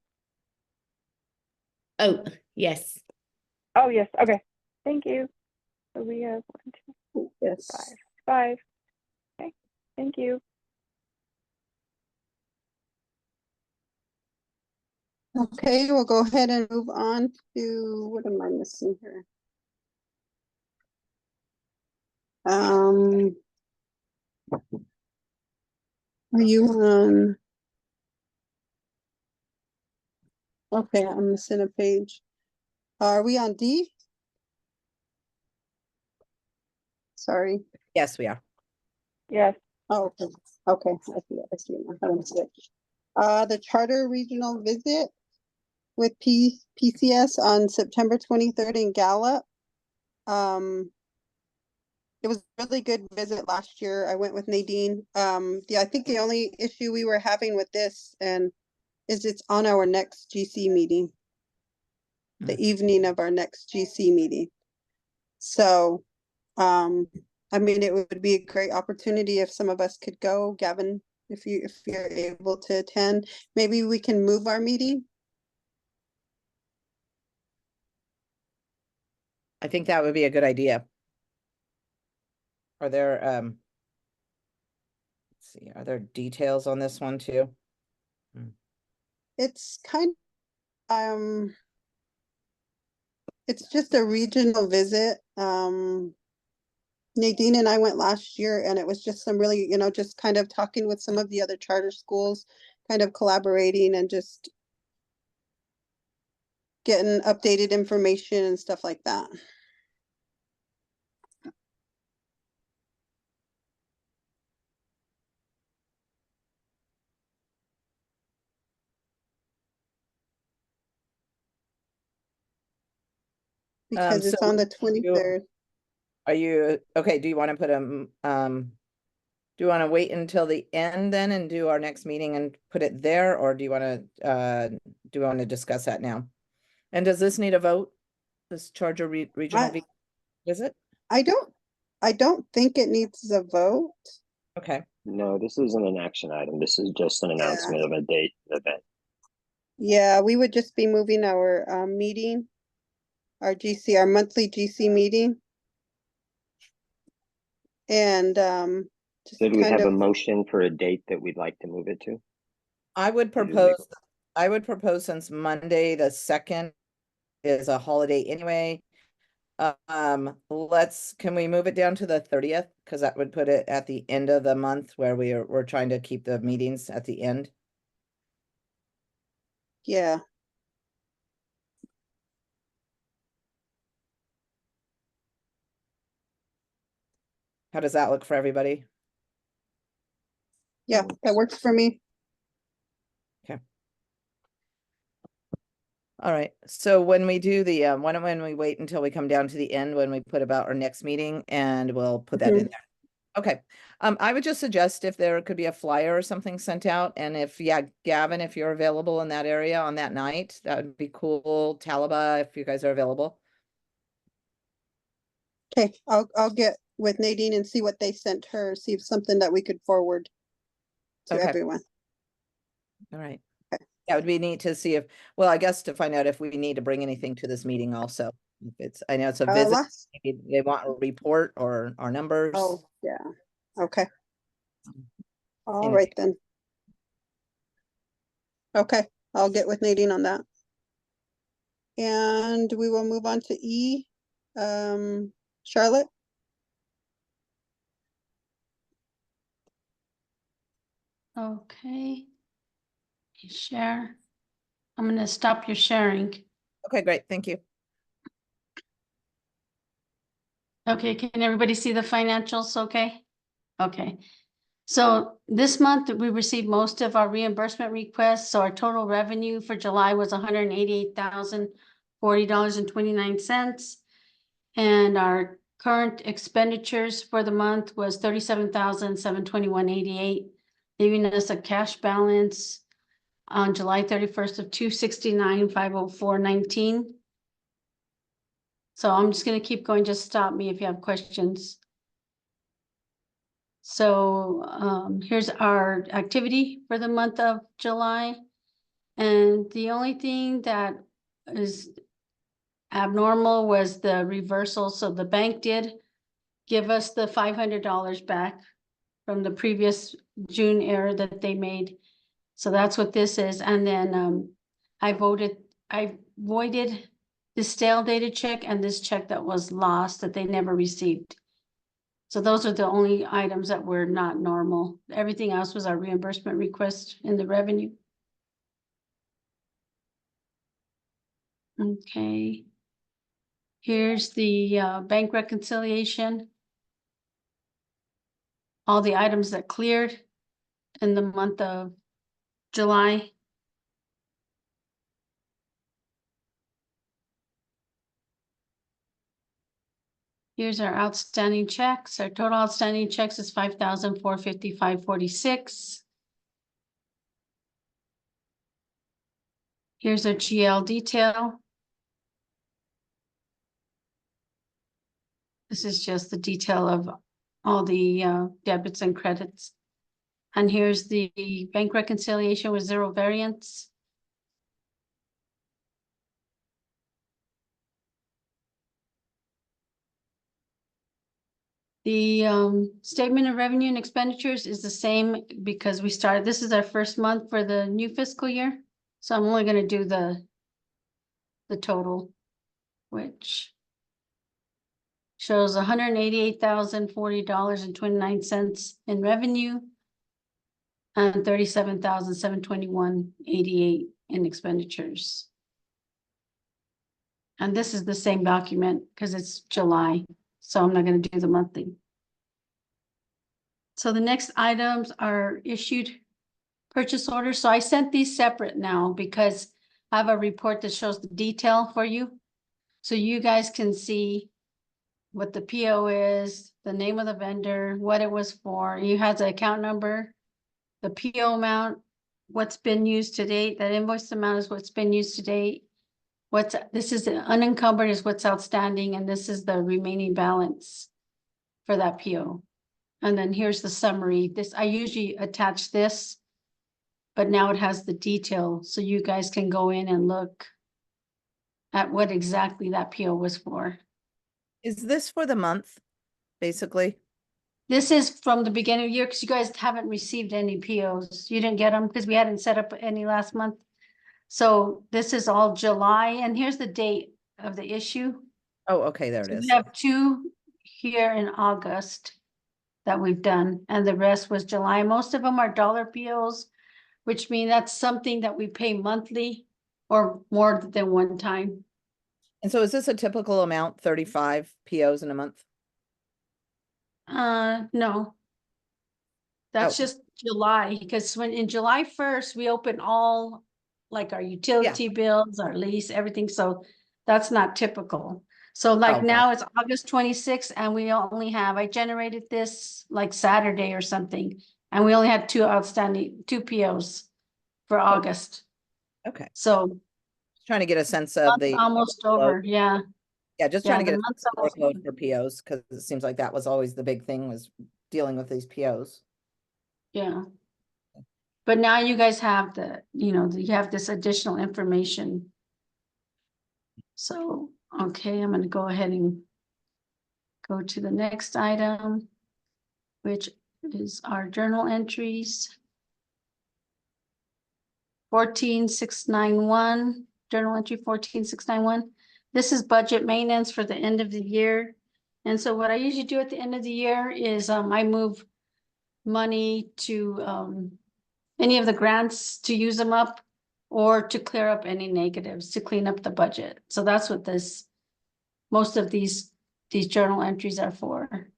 Oh, yes. Oh, yes, okay. Thank you. So we have 1, 2, Yes. 5. Okay, thank you. Okay, we'll go ahead and move on to, what am I missing here? Are you on? Okay, I'm missing a page. Are we on D? Sorry. Yes, we are. Yes, Oh, okay. Okay, I see it. I see it. I don't see it. The charter regional visit with PCS on September 23rd in Gallup. It was a really good visit last year. I went with Nadine. Yeah, I think the only issue we were having with this is it's on our next GC meeting. The evening of our next GC meeting. So, I mean, it would be a great opportunity if some of us could go. Gavin, if you're able to attend, maybe we can move our meeting. I think that would be a good idea. Are there, let's see, are there details on this one too? It's it's just a regional visit. Nadine and I went last year and it was just some really, just kind of talking with some of the other charter schools, kind of collaborating and just getting updated information and stuff like that. Because it's so on the 23rd. Are you, okay, do you want to put do you want to wait until the end then and do our next meeting and put it there, or do you want to discuss that now? And does this need a vote? This charter regional visit? I don't think it needs a vote. Okay, No, this isn't an action item. This is just an announcement of a date event. Yeah, we would just be moving our meeting, our monthly GC meeting. And just Did we kind have a of, motion for a date that we'd like to move it to? I would propose since Monday, the 2nd is a holiday anyway. Can we move it down to the 30th? Because that would put it at the end of the month where we're trying to keep the meetings at the end. yeah. How does that look for everybody? Yeah, that works for me. All right, so when we do the, why don't we wait until we come down to the end when we put about our next meeting and we'll put that in there. Okay, I would just suggest if there could be a flyer or something sent out, and if, yeah, Gavin, if you're available in that area on that night, that would be cool. Talaba, if you guys are available. Okay, I'll get with Nadine and see what they sent her, see if something that we could forward to Okay. everyone. All right. Okay. That would be neat to see if, well, I guess to find out if we need to bring anything to this meeting also. If it's, I know it's a visit, Last, maybe they want a report or our numbers. oh, yeah, okay. All Anything. right then. Okay, I'll get with Nadine on that. And we will move on to E. Charlotte? Okay. Share. I'm gonna stop your sharing. Okay, great, thank you. Okay, can everybody see the financials okay? Okay. So this month, we received most of our reimbursement requests, so our total revenue for July was $188,040.29. And our current expenditures for the month was $37,721.88, leaving us a cash balance on July 31st of $269,504.19. So I'm just gonna keep going, just stop me if you have questions. So here's our activity for the month of July. And the only thing that is abnormal was the reversal. So the bank did give us the $500 back from the previous June error that they made. So that's what this is. And then I voided the stale dated check and this check that was lost that they never received. So those are the only items that were not normal. Everything else was our reimbursement request in the revenue. Okay. Here's the bank reconciliation. All the items that cleared in the month of July. Here's our outstanding checks. Our total outstanding checks is $5,455.46. Here's our GL detail. This is just the detail of all the debits and credits. And here's the bank reconciliation with zero variance. The statement of revenue and expenditures is the same because we started, this is our first month for the new fiscal year. So I'm only gonna do the total, which shows $188,040.29 in revenue and $37,721.88 in expenditures. And this is the same document because it's July, so I'm not going to do the monthly. So the next items are issued purchase orders. So I sent these separate now because I have a report that shows the detail for you. So you guys can see what the PO is, the name of the vendor, what it was for. You have the account number, the PO amount, what's been used to date. That invoice amount is what's been used to date. This is the unencumbered is what's outstanding, and this is the remaining balance for that PO. And then here's the summary. I usually attach this, but now it has the detail, so you guys can go in and look at what exactly that PO was for. Is this for the month, basically? This is from the beginning of the year, because you guys haven't received any POs. You didn't get them because we hadn't set up any last month. So this is all July, and here's the date of the issue. Oh, okay, there it So is. we have 2 here in August that we've done, and the rest was July. Most of them are dollar POs, which mean that's something that we pay monthly or more than one time. And so is this a typical amount, 35 POs in a month? No. That's Oh. just July, because when in July 1st, we open all like our utility bills, our lease, everything. So that's not typical. So like Okay. now it's August 26th and we only have, I generated this like Saturday or something. And we only had two POs for August. Okay. So Trying to get a sense of month's the. almost over, yeah. Yeah, just Yeah, trying to the get a month's sense of almost workload over. for POs, because it seems like that was always the big thing, was dealing with these POs. Yeah. But now you guys have you have this additional information. So, okay, I'm gonna go ahead and go to the next item, which is our journal entries. 14691, journal entry 14691. This is budget maintenance for the end of the year. And so what I usually do at the end of the year is I move money to any of the grants to use them up or to clear up any negatives, to clean up the budget. So that's what most of these journal entries are for.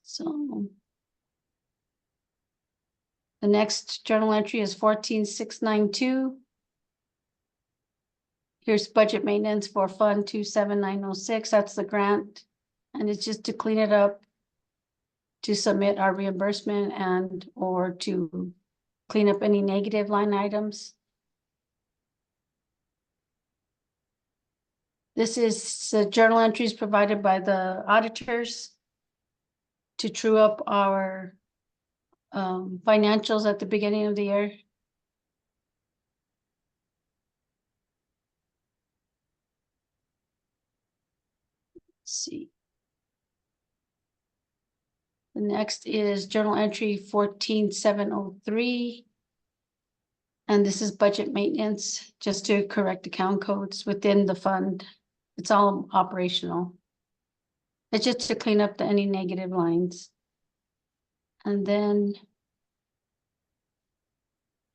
So the next journal entry is 14692. Here's budget maintenance for Fund 27906. That's the grant. And it's just to clean it up, to submit our reimbursement and or to clean up any negative line items. This is the journal entries provided by the auditors to true up our financials at the beginning of the year. Let's see. The next is journal entry 14703. And this is budget maintenance, just to correct account codes within the fund. It's all operational. It's just to clean up any negative lines. And then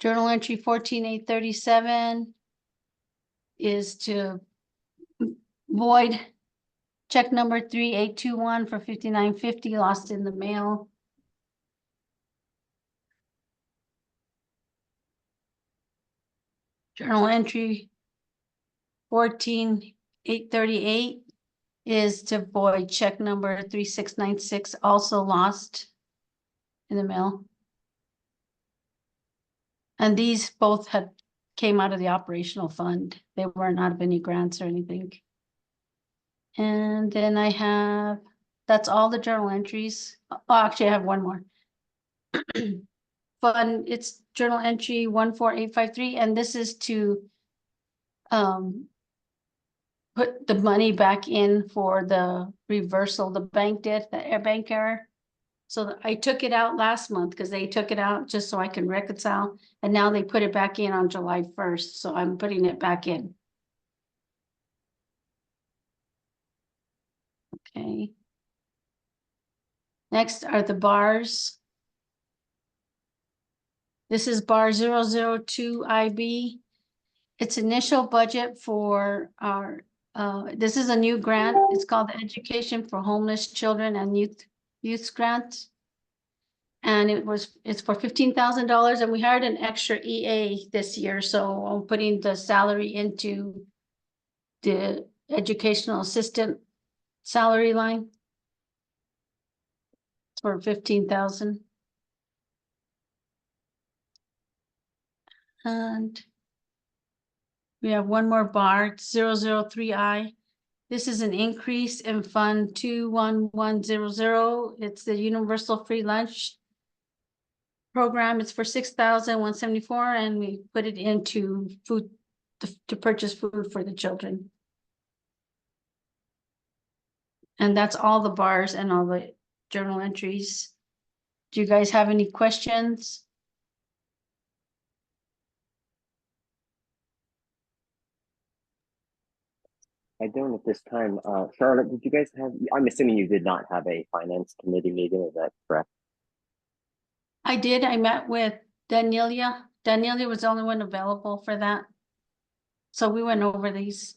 journal entry 14837 is to void check number 3821 for 5950 lost in the mail. Journal entry 14838 is to void check number 3696, also lost in the mail. And these both came out of the operational fund. They weren't out of any grants or anything. And then that's all the journal entries. Oh, actually I have one more. Fund, it's journal entry 14853, and this is to put the money back in for the reversal the bank did, the bank error. So I took it out last month because they took it out just so I can reconcile, and now they put it back in on July 1st, so I'm putting it back in. Okay. Next are the bars. This is bar 002 IB. Its initial budget for our, this is a new grant. It's called the Education for Homeless Children and Youth Grant. And it's for $15,000, and we hired an extra EA this year. So I'm putting the salary into the educational assistant salary line for $15,000. And we have one more bar, 003I. This is an increase in Fund 21100. It's the Universal Free Lunch Program. It's for $6,174, and we put it into food to purchase food for the children. And that's all the bars and all the journal entries. Do you guys have any questions? I don't at this time. Charlotte, did you guys have, I'm assuming you did not have a finance committee meeting, is that correct? I did. I met with Danielia. Danielia was the only one available for that. So we went over these.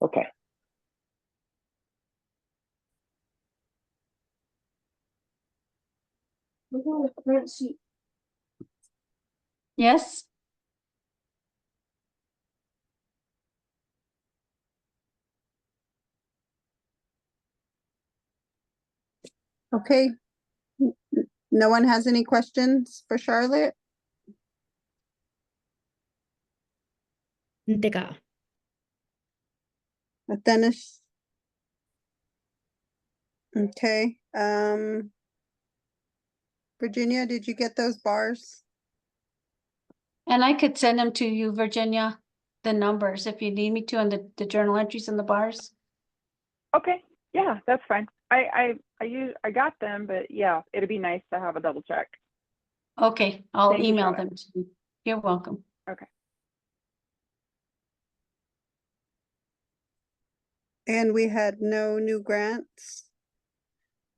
Okay. Yes? Okay. No one has any questions for Charlotte? Ndika. Dennis? Okay, Virginia, did you get those bars? And I could send them to you, Virginia, the numbers, if you need me to, and the journal entries and the bars. Okay, yeah, that's fine. I got them, but yeah, it'd be nice to have a double check. Okay, I'll Thank you, email Charlotte. them to you. You're welcome. Okay. And we had no new grants?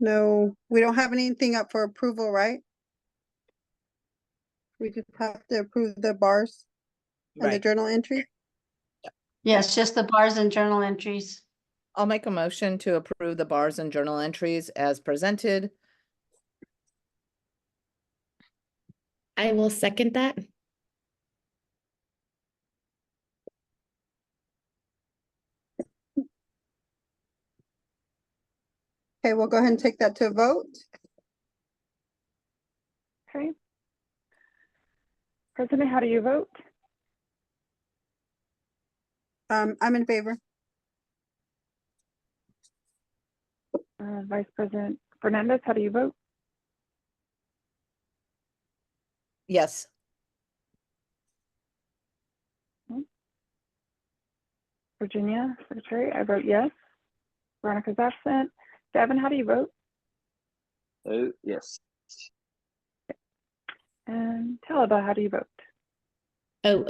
No, we don't have anything up for approval, right? We just have to approve the bars and the Right. journal entry? Yes, just the bars and journal entries. I'll make a motion to approve the bars and journal entries as presented. I will second that. Okay, we'll go ahead and take that to a vote. Okay. President, how do you vote? I'm in favor. Vice President Fernandez, how do you vote? Yes. Virginia, Secretary, I vote yes. Veronica's absent. Devin, how do you vote? Oh, yes. And Talaba, how do you vote? Oh,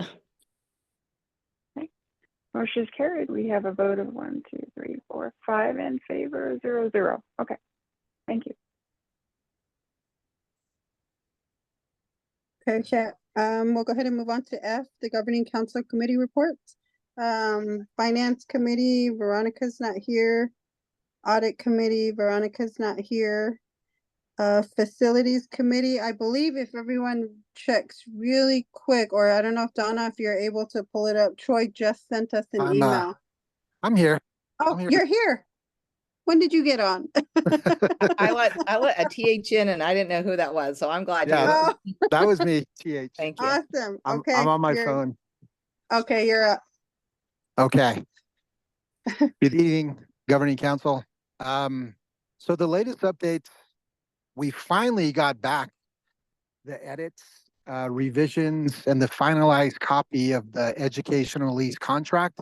Motion is carried. We have a vote of 1, 2, 3, 4, 5 in favor, 0, 0. Okay, thank you. Okay, chat. We'll go ahead and move on to F, the Governing Council Committee reports. Finance Committee, Veronica's not here. Audit Committee, Veronica's not here. Facilities Committee, I believe if everyone checks really quick, or I don't know if Donna, if you're able to pull it up, Troy just sent us an email. I'm here. Oh, I'm here. you're here. When did you get on? I let a TH in and I didn't know who that was, so I'm glad you. Yeah, Oh, that was me, TH. Thank you. awesome. I'm Okay. on my you're- phone. Okay, you're up. Okay. Good evening, Governing Council. So the latest updates, we finally got back the edits, revisions, and the finalized copy of the educational lease contract.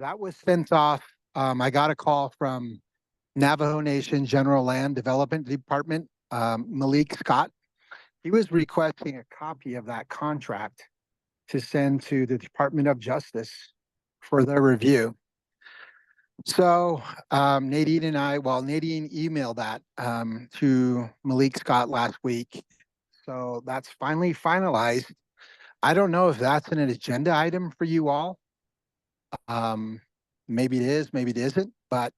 That was sent off. I got a call from Navajo Nation General Land Development Department, Malik Scott. He was requesting a copy of that contract to send to the Department of Justice for their review. So Nadine and Nadine emailed that to Malik Scott last week. So that's finally finalized. I don't know if that's an agenda item for you all. Maybe it is, maybe it isn't, but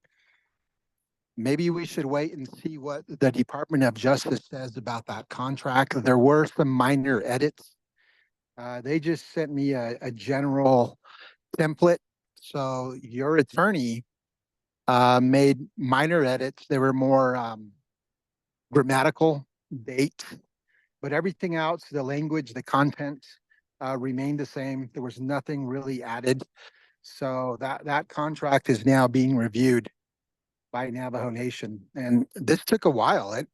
maybe we should wait and see what the Department of Justice says about that contract. There were some minor edits. They just sent me a general template. So your attorney made minor edits. They were more grammatical, dates, but everything else, the language, the content remained the same. There was nothing really added. So that contract is now being reviewed by Navajo Nation. And this took a while. It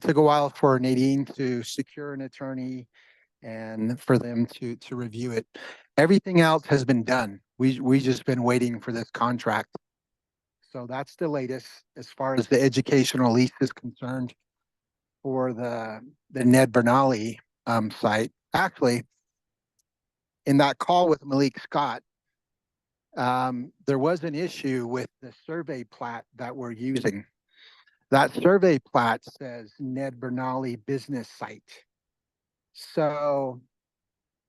took a while for Nadine to secure an attorney and for them to review it. Everything else has been done. We just been waiting for this contract. So that's the latest as far as the educational lease is concerned for the Ned Bernali site. Actually, in that call with Malik Scott, there was an issue with the survey plat that we're using. That survey plat says Ned Bernali business site. So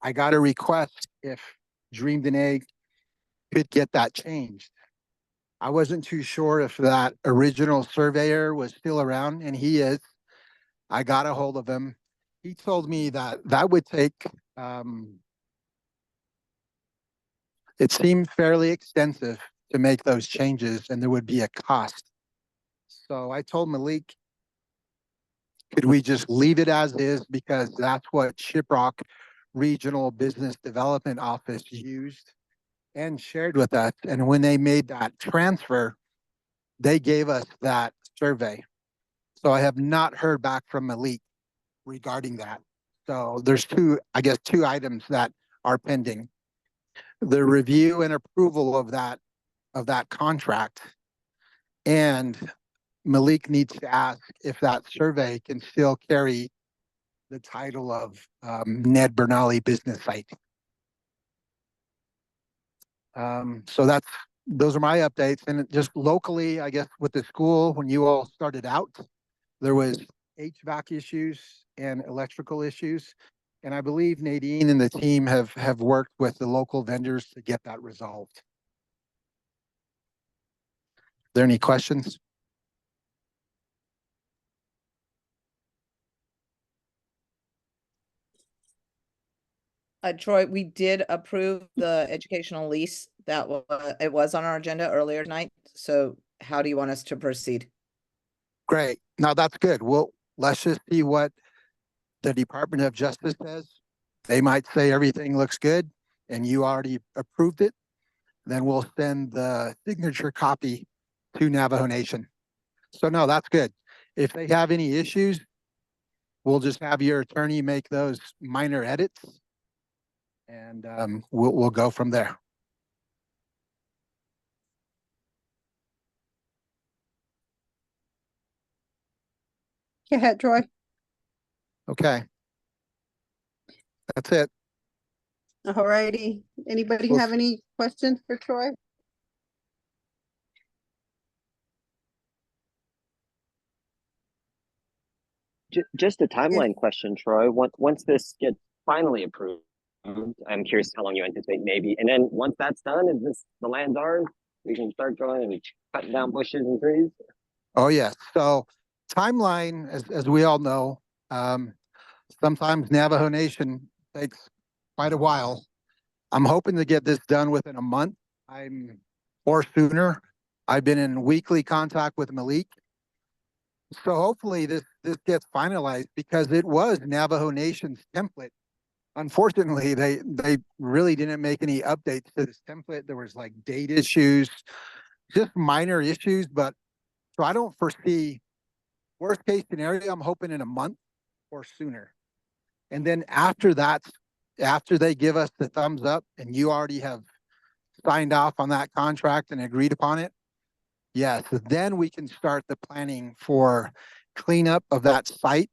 I got a request if Dream Dene could get that changed. I wasn't too sure if that original surveyor was still around, and he is. I got a hold of him. He told me that that would take, it seemed fairly extensive to make those changes and there would be a cost. So I told Malik Could we just leave it as is because that's what Shiprock Regional Business Development Office used and shared with us. And when they made that transfer, they gave us that survey. So I have not heard back from Malik regarding that. So there's two items that are pending. The review and approval of that contract. And Malik needs to ask if that survey can still carry the title of Ned Bernali Business Site. So those are my updates. And just locally, I guess with the school, when you all started out, there was HVAC issues and electrical issues. And I believe Nadine and the team have worked with the local vendors to get that resolved. Are there any questions? Troy, we did approve the educational lease that it was on our agenda earlier tonight. So how do you want us to proceed? Great. Now that's good. Well, let's just see what the Department of Justice says. They might say everything looks good and you already approved it. Then we'll send the signature copy to Navajo Nation. So no, that's good. If they have any issues, we'll just have your attorney make those minor edits and we'll go from there. Go ahead, Troy. Okay. That's it. All righty. Anybody Well, have any questions for Troy? Just a timeline question, Troy. Once this gets finally approved, I'm curious how long you anticipate maybe. And then once that's done, is this the land's ours? We can start going and cutting down bushes and trees? Oh, yes. So timeline, as we all know, sometimes Navajo Nation takes quite a while. I'm hoping to get this done within a month. Or sooner. I've been in weekly contact with Malik. So hopefully this gets finalized because it was Navajo Nation's template. Unfortunately, they really didn't make any updates to this template. There was like date issues, just minor issues, but so I don't foresee worst case scenario. I'm hoping in a month or sooner. And then after that, after they give us the thumbs up and you already have signed off on that contract and agreed upon it, yes, then we can start the planning for cleanup of that site.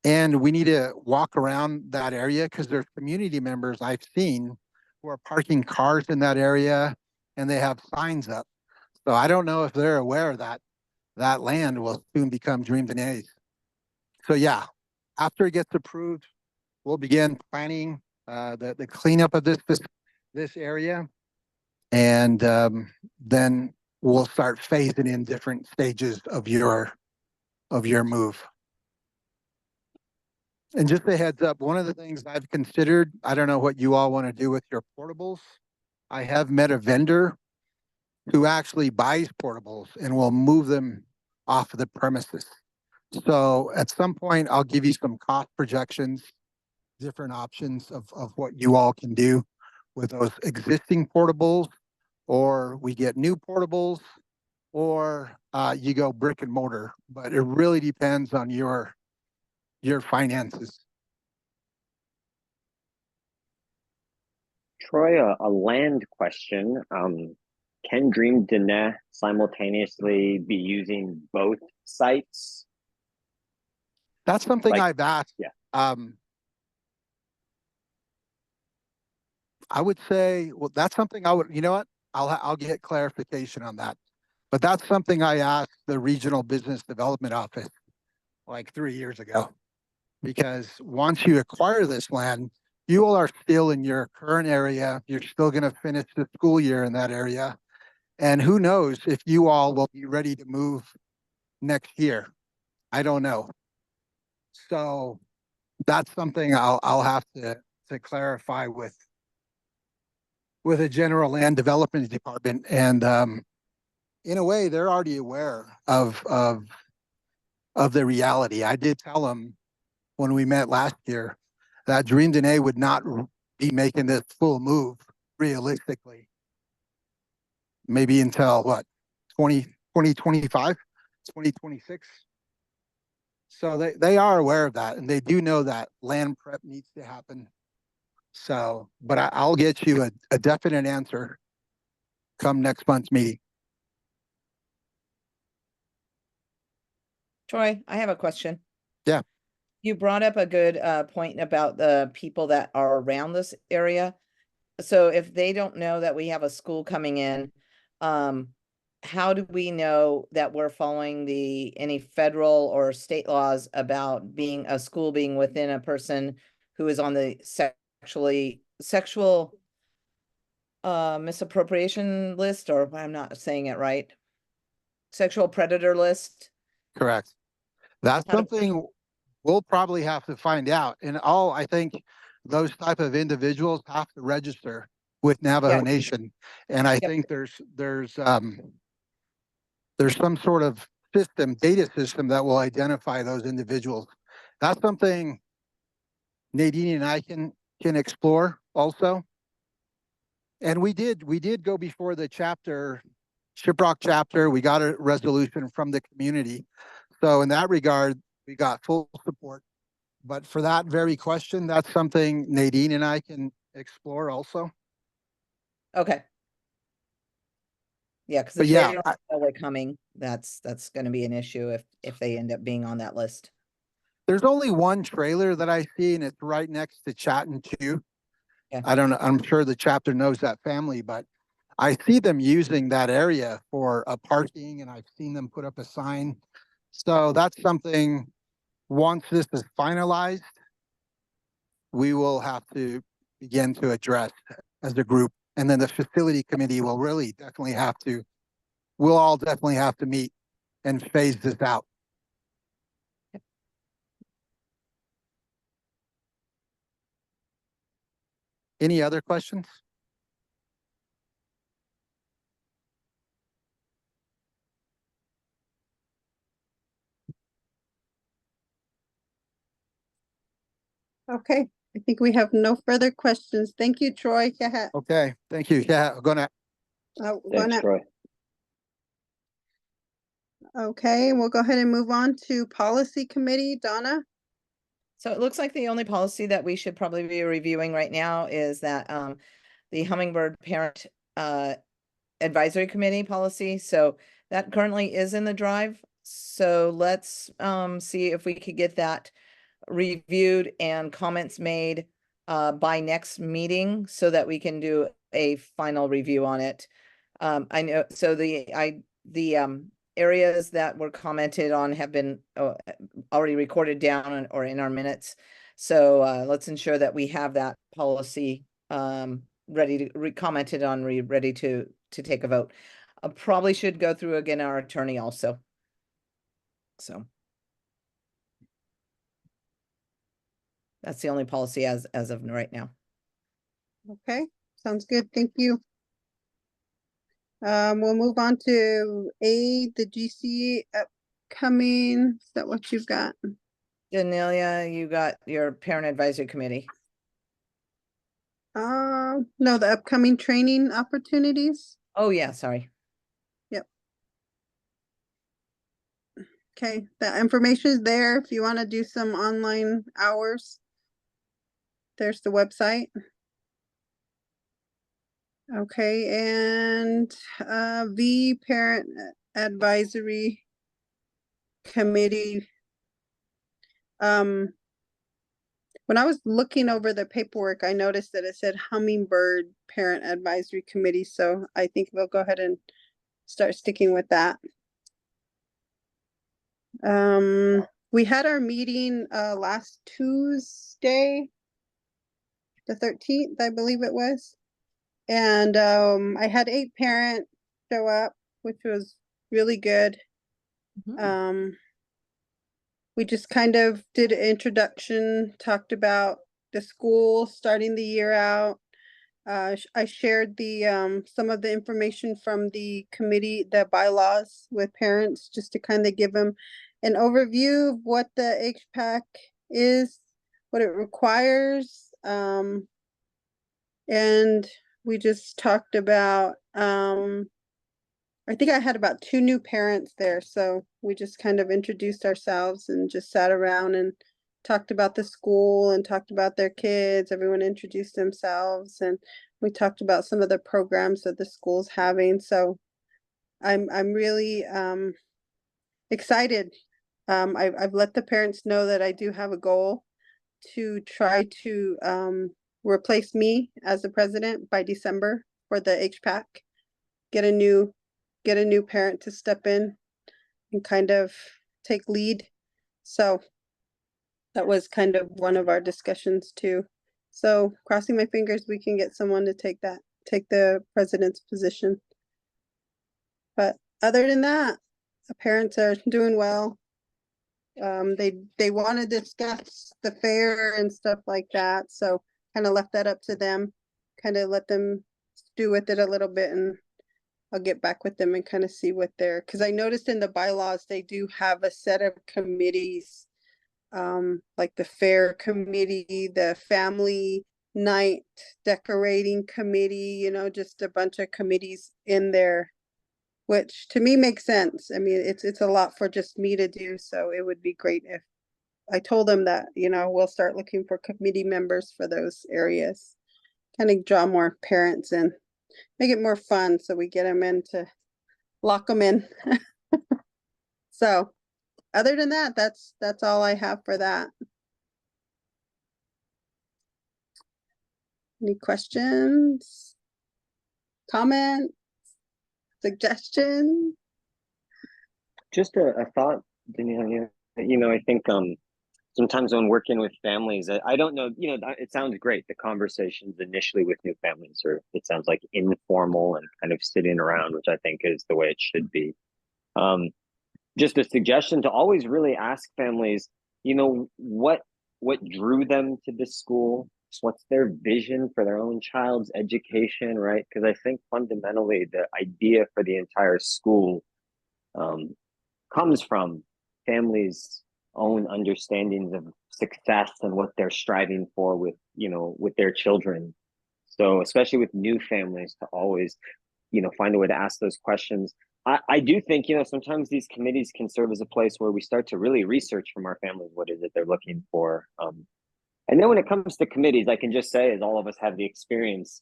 And we need to walk around that area because there's community members I've seen who are parking cars in that area and they have signs up. So I don't know if they're aware that that land will soon become Dream Dene. So yeah, after it gets approved, we'll begin planning the cleanup of this area. And then we'll start phasing in different stages of your move. And just a heads up, one of the things I've considered, I don't know what you all want to do with your portables. I have met a vendor who actually buys portables and will move them off of the premises. So at some point, I'll give you some cost projections, different options of what you all can do with those existing portables, or we get new portables, or you go brick and mortar. But it really depends on your finances. Troy, a land question. Can Dream Dene simultaneously be using both sites? That's something Like- I've asked. Yeah. I would say, well, that's something I would, you know what? I'll get clarification on that. But that's something I asked the Regional Business Development Office like 3 years ago. Because once you acquire this land, you all are still in your current area. You're still going to finish the school year in that area. And who knows if you all will be ready to move next year. I don't know. So that's something I'll have to clarify with a general land development department. And in a way, they're already aware of of the reality. I did tell them when we met last year that Dream Dene would not be making this full move realistically. Maybe until what, 2025, 2026. So they are aware of that, and they do know that land prep needs to happen. So, but I'll get you a definite answer come next month's meeting. Troy, I have a question. Yeah. You brought up a good point about the people that are around this area. So if they don't know that we have a school coming in, how do we know that we're following any federal or state laws about being a school being within a person who is on the sexual misappropriation list, or I'm not saying it right, sexual predator list? Correct. That's How do- something we'll probably have to find out. And I think those type of individuals have to register with Navajo Yeah. Nation. And I Yep. think there's some sort of data system that will identify those individuals. That's something Nadine and I can explore also. And we did go before the Shiprock chapter. We got a resolution from the community. So in that regard, we got full support. But for that very question, that's something Nadine and I can explore also. Okay. Yeah, because But if yeah, they don't know they're coming, that's going to be an issue if they end up being on that list. there's only one trailer that I see, and it's right next to Chatton 2. Yeah. I don't know. I'm sure the chapter knows that family, but I see them using that area for a parking, and I've seen them put up a sign. So that's something, once this is finalized, we will have to begin to address as a group. And then the facility committee will really definitely we'll all definitely have to meet and phase this out. Any other questions? Okay, I think we have no further questions. Thank you, Troy. Okay, thank you. Yeah, Thanks, Troy. Okay, we'll go ahead and move on to policy committee. Donna? So it looks like the only policy that we should probably be reviewing right now is that the Hummingbird Parent Advisory Committee policy. So that currently is in the drive. So let's see if we could get that reviewed and comments made by next meeting so that we can do a final review on it. I know, so the areas that were commented on have been already recorded down or in our minutes. So let's ensure that we have that policy ready to commented on, ready to take a vote. Probably should go through again our attorney also. So that's the only policy as of right now. Okay, sounds good. Thank you. We'll move on to the GC upcoming. Is that what you've got? Danelia, you got your Parent Advisory Committee. No, the upcoming training opportunities. Oh yeah, sorry. Yep. Okay, that information is there if you want to do some online hours. There's the website. Okay, and the Parent Advisory Committee. When I was looking over the paperwork, I noticed that it said Hummingbird Parent Advisory Committee, so I think we'll go ahead and start sticking with that. We had our meeting last Tuesday, the 13th, I believe it was. And I had 8 parents show up, which was really good. We just kind of did an introduction, talked about the school starting the year out. I shared the some of the information from the committee, the bylaws with parents, just to kind of give them an overview of what the HPAC is, what it requires. And we just talked about, I think I had about 2 new parents there, so we just kind of introduced ourselves and just sat around and talked about the school and talked about their kids. Everyone introduced themselves, and we talked about some of the programs that the school's having. So I'm really excited. I've let the parents know that I do have a goal to try to replace me as the president by December for the HPAC. Get a new parent to step in and kind of take lead. So that was kind of one of our discussions too. So crossing my fingers, we can get someone to take the president's position. But other than that, the parents are doing well. They want to discuss the fair and stuff like that, so kind of left that up to them, kind of let them stew with it a little bit, and I'll get back with them and kind of see what they're, because I noticed in the bylaws, they do have a set of committees, like the fair committee, the family night decorating committee, you know, just a bunch of committees in there, which to me makes sense. I mean, it's a lot for just me to do, so it would be great if I told them that, you know, we'll start looking for committee members for those areas. Kind of draw more parents in, make it more fun, so we get them in to lock them in. So other than that, that's all I have for that. Any questions? Comments? Suggestions? Just a thought, Danielle. You know, I think sometimes when working with families, I don't know, you know, it sounds great. The conversations initially with new families are, it sounds like informal and kind of sitting around, which I think is the way it should be. Just a suggestion to always really ask families, you know, what drew them to this school? What's their vision for their own child's education, right? Because I think fundamentally the idea for the entire school comes from families' own understandings of success and what they're striving for with, you know, with their children. So especially with new families, to always, you know, find a way to ask those questions. I do think, you know, sometimes these committees can serve as a place where we start to really research from our families what is it they're looking for. And then when it comes to committees, I can just say, as all of us have the experience,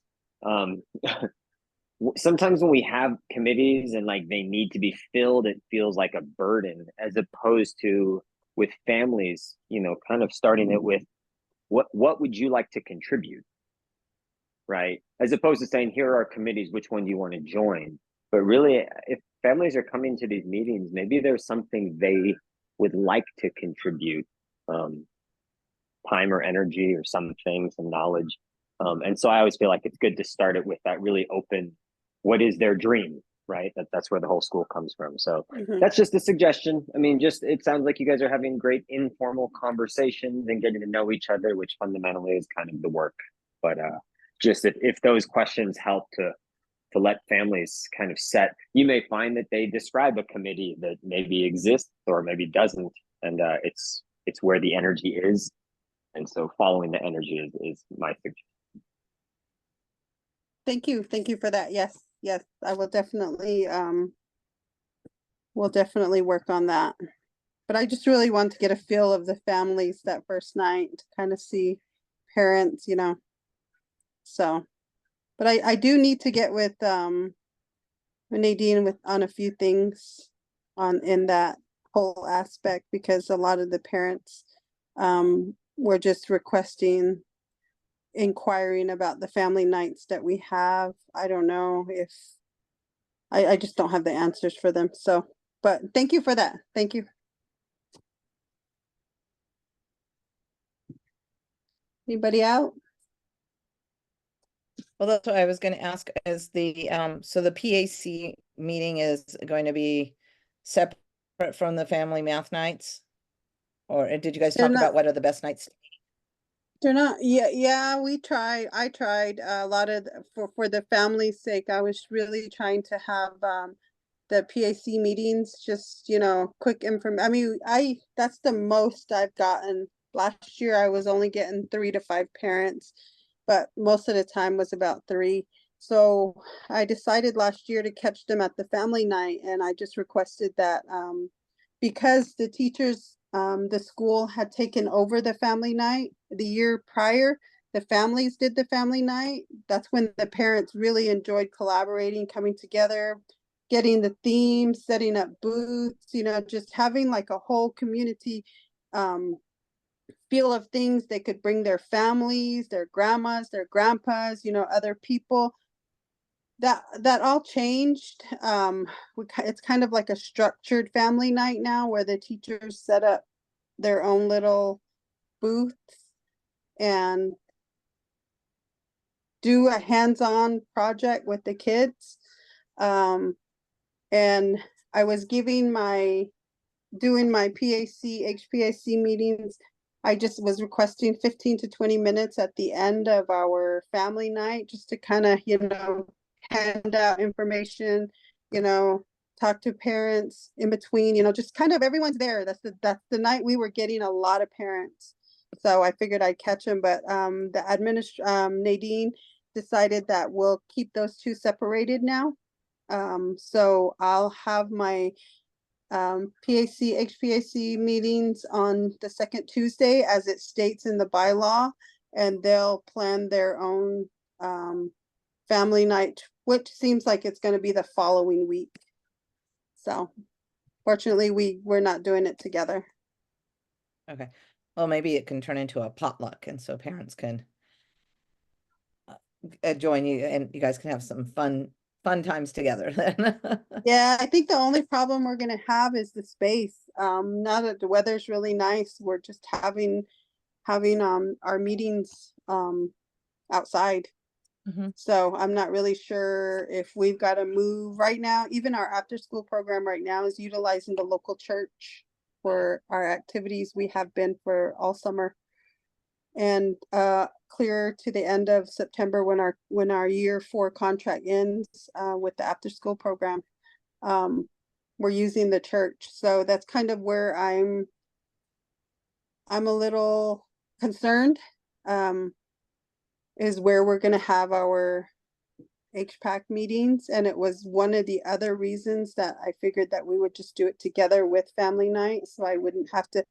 sometimes when we have committees and like they need to be filled, it feels like a burden, as opposed to with families, you know, kind of starting it with what would you like to contribute, right? As opposed to saying, here are committees, which one do you want to join? But really, if families are coming to these meetings, maybe there's something they would like to contribute, time or energy or something, some knowledge. And so I always feel like it's good to start it with that really open, what is their dream, right? That's where the whole school comes from. So that's just a suggestion. I mean, just, it sounds like you guys are having great informal conversations and getting to know each other, which fundamentally is kind of the work. But just if those questions help to let families kind of set, you may find that they describe a committee that maybe exists or maybe doesn't, and it's where the energy is. And so following the energy is my suggestion. Thank you for that. Yes, I will definitely we'll definitely work on that. But I just really want to get a feel of the families that first night, to kind of see parents, you know. So, but I do need to get with Nadine on a few things in that whole aspect, because a lot of the parents were just inquiring about the family nights that we have. I don't know if I just don't have the answers for them. So, but thank you for that. Thank you. Anybody out? Well, that's what I was going to ask, is the so the PAC meeting is going to be separate from the family math nights? Or did you guys They're talk not- about what are the best nights? They're not, yeah, I tried a lot of, for the family's sake, I was really trying to have the PAC meetings, just, quick I mean, that's the most I've gotten. Last year I was only getting 3 to 5 parents, but most of the time was about 3. So I decided last year to catch them at the family night, and I just requested that, because the teachers, the school had taken over the family night the year prior, the families did the family night. That's when the parents really enjoyed collaborating, coming together, getting the themes, setting up booths, just having like a whole community feel of things. They could bring their families, their grandmas, their grandpas, other people. That all changed. It's kind of like a structured family night now, where the teachers set up their own little booths and do a hands-on project with the kids. And I was doing my HPAC meetings. I just was requesting 15 to 20 minutes at the end of our family night, just to kind of, hand out information, talk to parents in between, just kind of everyone's there. That's the night we were getting a lot of parents. So I figured I'd catch them, but Nadine decided that we'll keep those two separated now. So I'll have my HPAC meetings on the second Tuesday, as it states in the bylaw, and they'll plan their own family night, which seems like it's going to be the following week. So fortunately, we're not doing it together. Okay. Well, maybe it can turn into a potluck, and so parents can join you, and you guys can have some fun times together then. Yeah, I think the only problem we're gonna have is the space. Now that the weather's really nice, we're just having our meetings outside. Mhm. So I'm not really sure if we've got to move right now. Even our after school program right now is utilizing the local church for our activities. We have been for all summer. And clear to the end of September, when our year 4 contract ends with the after school program. We're using the church. So that's kind of where I'm a little concerned, is where we're going to have our HPAC meetings. And it was one of the other reasons that I figured that we would just do it together with family night, so I wouldn't have to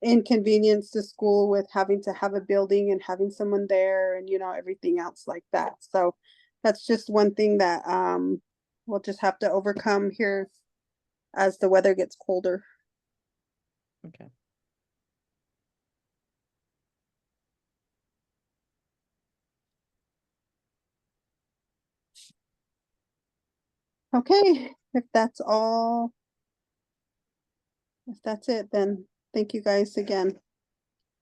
inconvenience the school with having to have a building and having someone there and everything else like that. So that's just one thing that we'll just have to overcome here as the weather gets colder. Okay. Okay, if that's all, if that's it, then thank you guys again.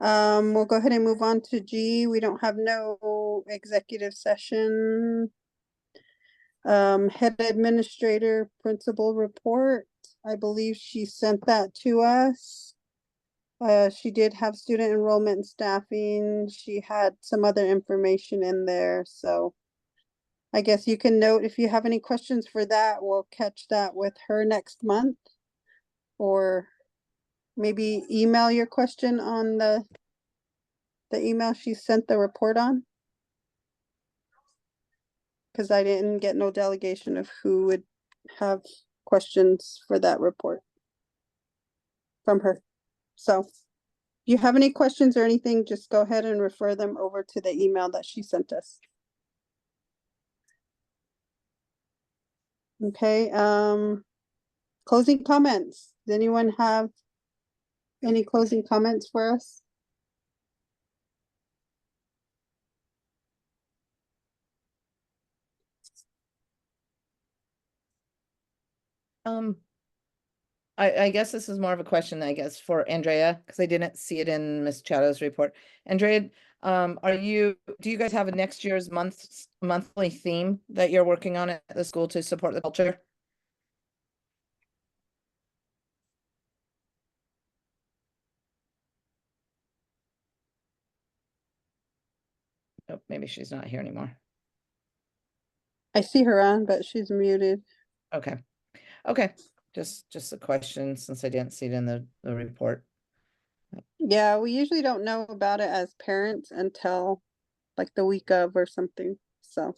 We'll go ahead and move on to G. We don't have no executive session. Head administrator principal report. I believe she sent that to us. She did have student enrollment and staffing. She had some other information in there, so I guess you can note if you have any questions for that. We'll catch that with her next month, or maybe email your question on the email she sent the report on, because I didn't get no delegation of who would have questions for that report from her. So if you have any questions or anything, just go ahead and refer them over to the email that she sent us. Okay, closing comments. Does anyone have any closing comments for us? I guess this is more of a question, I guess, for Andrea, because I didn't see it in Miss Chatto's report. Andrea, do you guys have a next year's monthly theme that you're working on at the school to support the culture? Oh, maybe she's not here anymore. I see her on, but she's muted. Okay. Okay, just a question since I didn't see it in the report. Yeah, we usually don't know about it as parents until like the week of or something, so.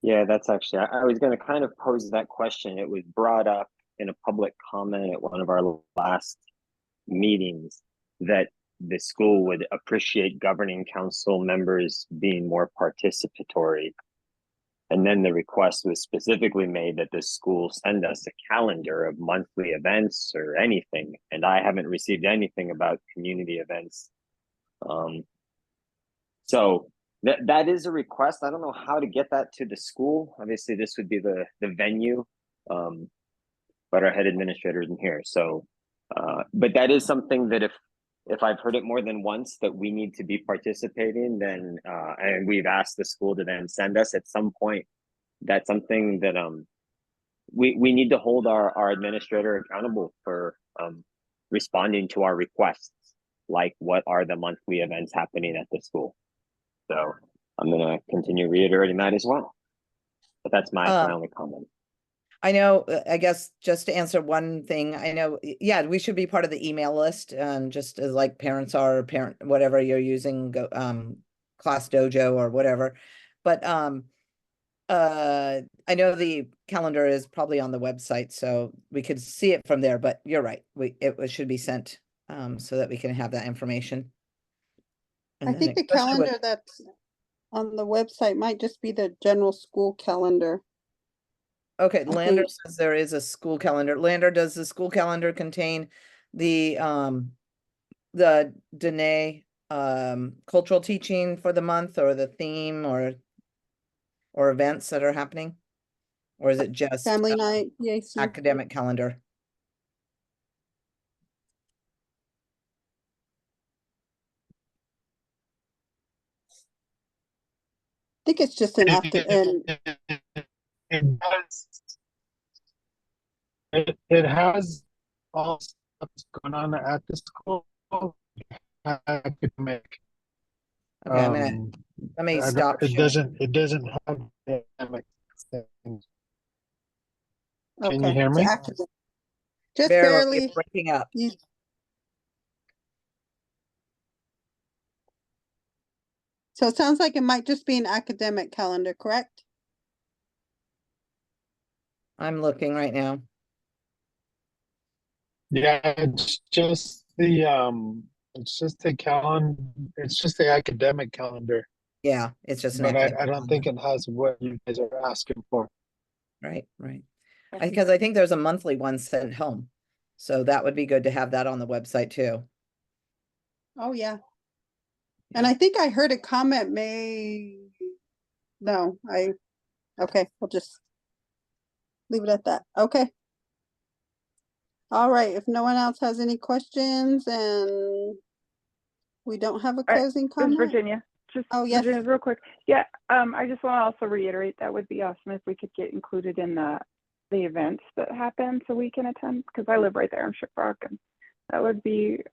Yeah, that's actually, I was going to kind of pose that question. It was brought up in a public comment at one of our last meetings that the school would appreciate governing council members being more participatory. And then the request was specifically made that the school send us a calendar of monthly events or anything. And I haven't received anything about community events. So that is a request. I don't know how to get that to the school. Obviously, this would be the venue, but our head administrator isn't here. So, but that is something that if I've heard it more than once that we need to be participating, then and we've asked the school to then send us at some point. That's something that we need to hold our administrator accountable for responding to our requests, like what are the monthly events happening at the school. So I'm going to continue reiterating that as well. But that's my only comment. I know, I guess just to answer one thing, I know, yeah, we should be part of the email list, just as like parents are, whatever you're using, Class Dojo or whatever. But I know the calendar is probably on the website, so we could see it from there, but you're right. It should be sent so that we can have that information. I think the calendar that's on the website might just be the general school calendar. Okay, I Lander think. says there is a school calendar. Lander, does the school calendar contain the Dene cultural teaching for the month, or the theme, or events that are happening? Or is it just Family night, PAC. academic calendar? I think it's just an after, and It has all stuff going on at the school. Academic. Okay, let me stop It sharing. doesn't have academic things. Can you okay, hear it's me? academic. Just Barely, barely. breaking up. So it sounds like it might just be an academic calendar, correct? I'm looking right now. Yeah, it's just the calendar. It's just the academic calendar, Yeah, it's just an but academic I don't calendar. think it has what you guys are asking for. Right. Because I think there's a monthly one sent home. So that would be good to have that on the website too. Oh, yeah. And I think I heard a comment okay, we'll just leave it at that. Okay. All right, if no one else has any questions and we don't have a closing This is comment. Virginia. Just Oh, yes. Virginia, real quick. Yeah, I just want to also reiterate that would be awesome if we could get included in the events that happen so we can attend, because I live right there in Shiprock, and that would be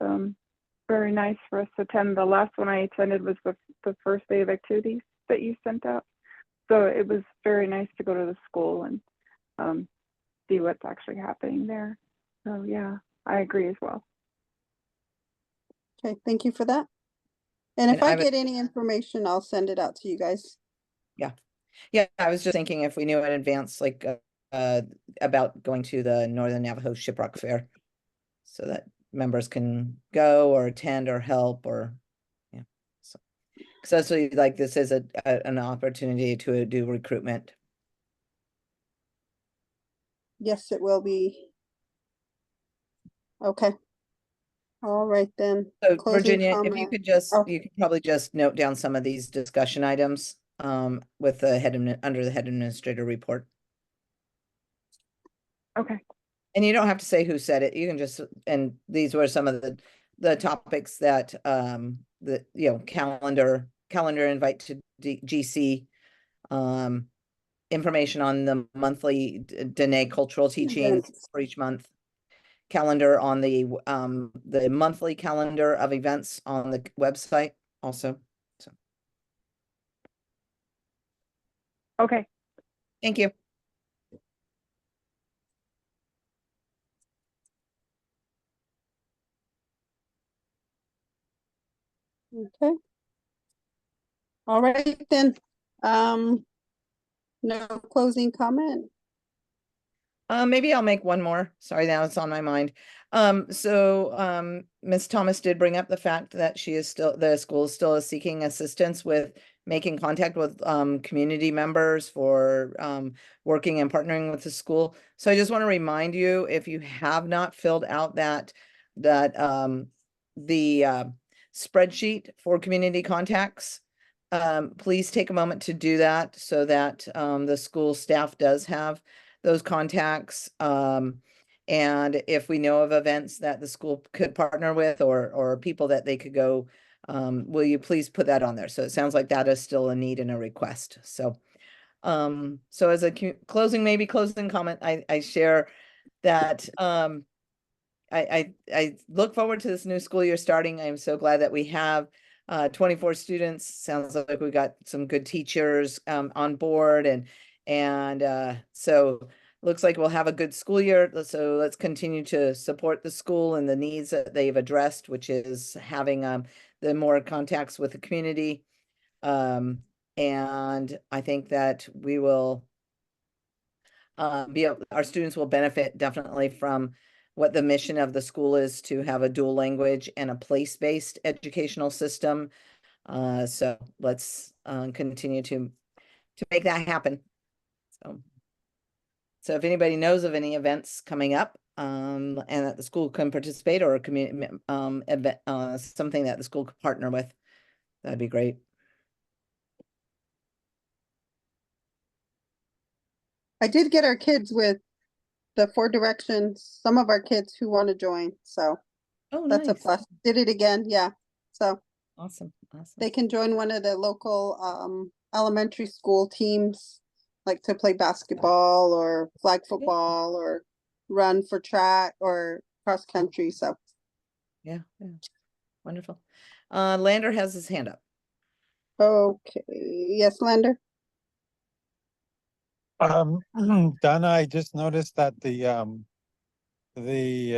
very nice for us to attend. The last one I attended was the first day of activities that you sent out. So it was very nice to go to the school and see what's actually happening there. So yeah, I agree as well. Okay, thank you for that. And if And I I would- get any information, I'll send it out to you guys. Yeah, I was just thinking if we knew in advance, like about going to the Northern Navajo Shiprock Fair, so that members can go or attend or help, or yeah. So like this is an opportunity to do recruitment. Yes, it will be. Okay. All right then. So Closing Virginia, if you comment. could just, Oh. you could probably just note down some of these discussion items with the under the head administrator report. Okay. And you don't have to say who said it. You can just, and these were some of the topics that calendar invite to GC, information on the monthly Dene cultural teachings Events. for each month, calendar on the monthly calendar of events on the website also. So Okay. Thank you. Okay. All right then. No closing comment. Maybe I'll make one more. Sorry, now it's on my mind. Ms. Thomas did bring up the fact that the school is still seeking assistance with making contact with community members for working and partnering with the school. So I just want to remind you, if you have not filled out the spreadsheet for community contacts, please take a moment to do that so that the school staff does have those contacts. And if we know of events that the school could partner with or people that they could go, will you please put that on there? So it sounds like that is still a need and a request. So as a closing comment, I share that I look forward to this new school year starting. I'm so glad that we have 24 students. Sounds like we got some good teachers on board, and so looks like we'll have a good school year. So let's continue to support the school and the needs that they've addressed, which is having the more contacts with the community. And I think that we will our students will benefit definitely from what the mission of the school is, to have a dual language and a place-based educational system. So let's continue to make that happen. So if anybody knows of any events coming up and that the school can participate, or a community event, something that the school could partner with, that'd be great. I did get our kids with the 4 Directions, some of our kids who want to join, so Oh, that's a nice. plus. Did it again, yeah. So Awesome. they can join one of the local elementary school teams, like to play basketball or flag football or run for track or cross country. So Yeah. Wonderful. Lander has his hand up. okay, yes, Lander. Donna, I just noticed that the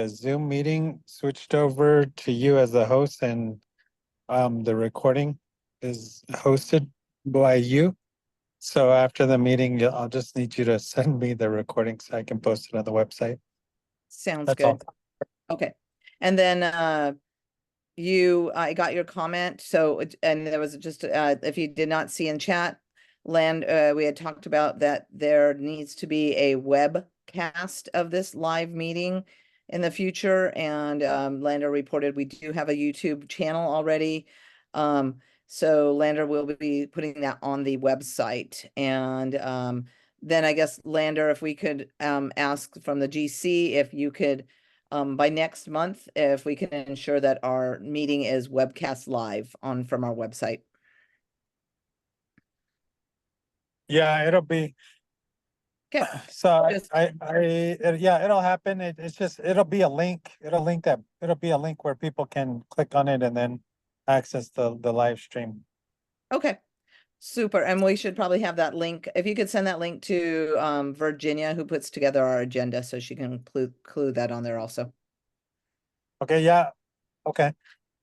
Zoom meeting switched over to you as the host, and the recording is hosted by you. So after the meeting, I'll just need you to send me the recording so I can post it on the website. Sounds That's good. all. Okay. And then I got your comment. So and there was just if you did not see in chat, we had talked about that there needs to be a webcast of this live meeting in the future, and Lander reported we do have a YouTube channel already. So Lander will be putting that on the website, and then I guess Lander, if we could ask from the GC if you could by next month, if we can ensure that our meeting is webcast live from our website. Yeah, it'll be. Okay. So Just- yeah, it'll happen. It's just, it'll be a link. It'll be a link where people can click on it and then access the live stream. Okay, super. And we should probably have that link. If you could send that link to Virginia, who puts together our agenda, so she can include that on there also. Okay, yeah. Okay.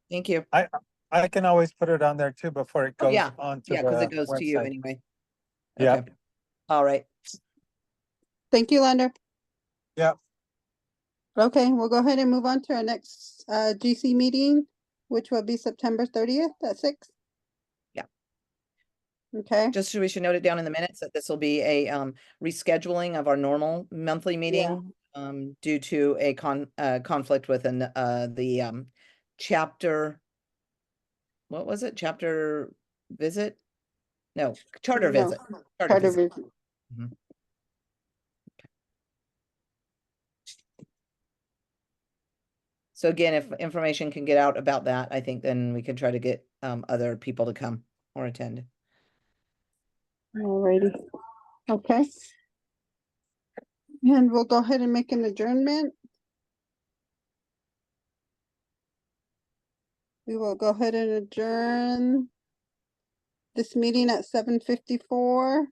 Thank you. I can always put it on there too before it Oh, goes yeah. on to Yeah, because the it goes to you website. anyway. Yeah. Okay. All right. Thank you, Lander. Yeah. Okay, we'll go ahead and move on to our next GC meeting, which will be September 30th at 6. Yeah. Okay. Just so we should note it down in the minutes that this will be a rescheduling of our normal monthly meeting due to a conflict with the chapter. What was it? Chapter visit? No, charter No, visit. Charter visit. Mhm. So again, if information can get out about that, I think then we can try to get other people to come or attend. Alrighty. Okay. And we'll go ahead and make an adjournment. We will go ahead and adjourn this meeting at 7:54.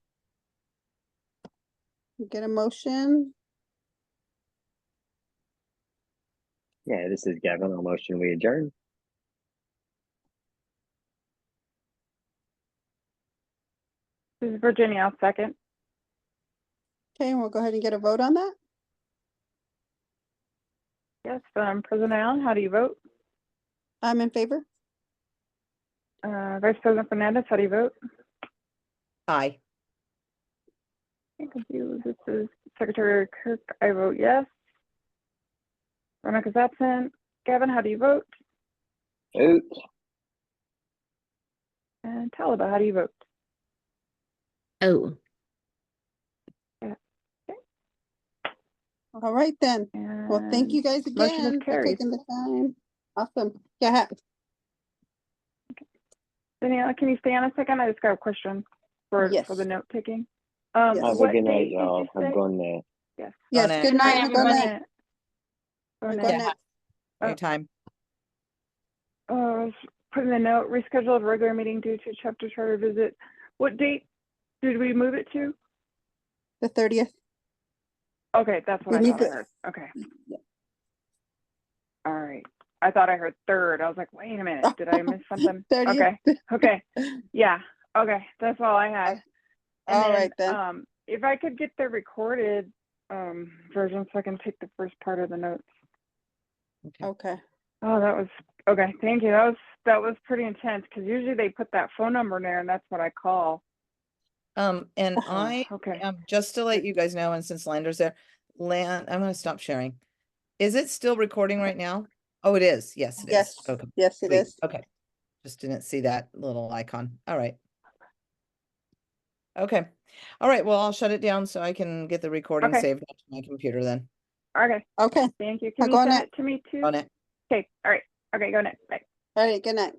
Get a motion? Yeah, this is Gavin. I'll motion we adjourn. This is Virginia, I'll second. Okay, we'll go ahead and get a vote on that. Yes, President Allen, how do you vote? I'm in favor. Vice President Fernandez, how do you vote? Aye. Thank you. This is Secretary Kirk, I vote yes. Veronica's absent. Gavin, how do you vote? Vote. And Talaba, how do you vote? Oh, All right then. Well, thank you guys motion is again for carried. taking the time. Awesome. Go ahead. Daniela, can you stay on a second? I just got a question for Yes. the note taking. Yes. Have a What good night, date did y'all. you I'm say? going there. Yes. Yes, Good good night, night. Good everybody. night. Good Go night. Anytime. Put in the note, rescheduled regular meeting due to chapter charter visit. What date did we move it to? The 30th. Okay, that's what We I need thought I to- heard. Okay. Yeah. All right. I thought I heard third. I was like, wait a minute, did I miss something? 30th. Okay. Yeah. Okay. That's all I had. And All right then. If I could get the recorded version so I can take the first part of the notes. Okay. Oh, that was okay. Thank you. That was pretty intense because usually they put that phone number in there and that's what I call. And Oh, I, okay. just to let you guys know, and since Lander's there, I'm gonna stop sharing. Is it still recording right now? Oh, it is. Yes, it is. Yes. Okay. Yes, it Sweet. is. Okay. Just didn't see that little icon. All right. Okay. All right. Well, I'll shut it down so I can get the recording Okay. saved to my computer then. Okay. Okay. Thank you. I'll Can go you on send it. it to me too? On it. Okay. All right. Okay. Go next. Bye. All right. Good night.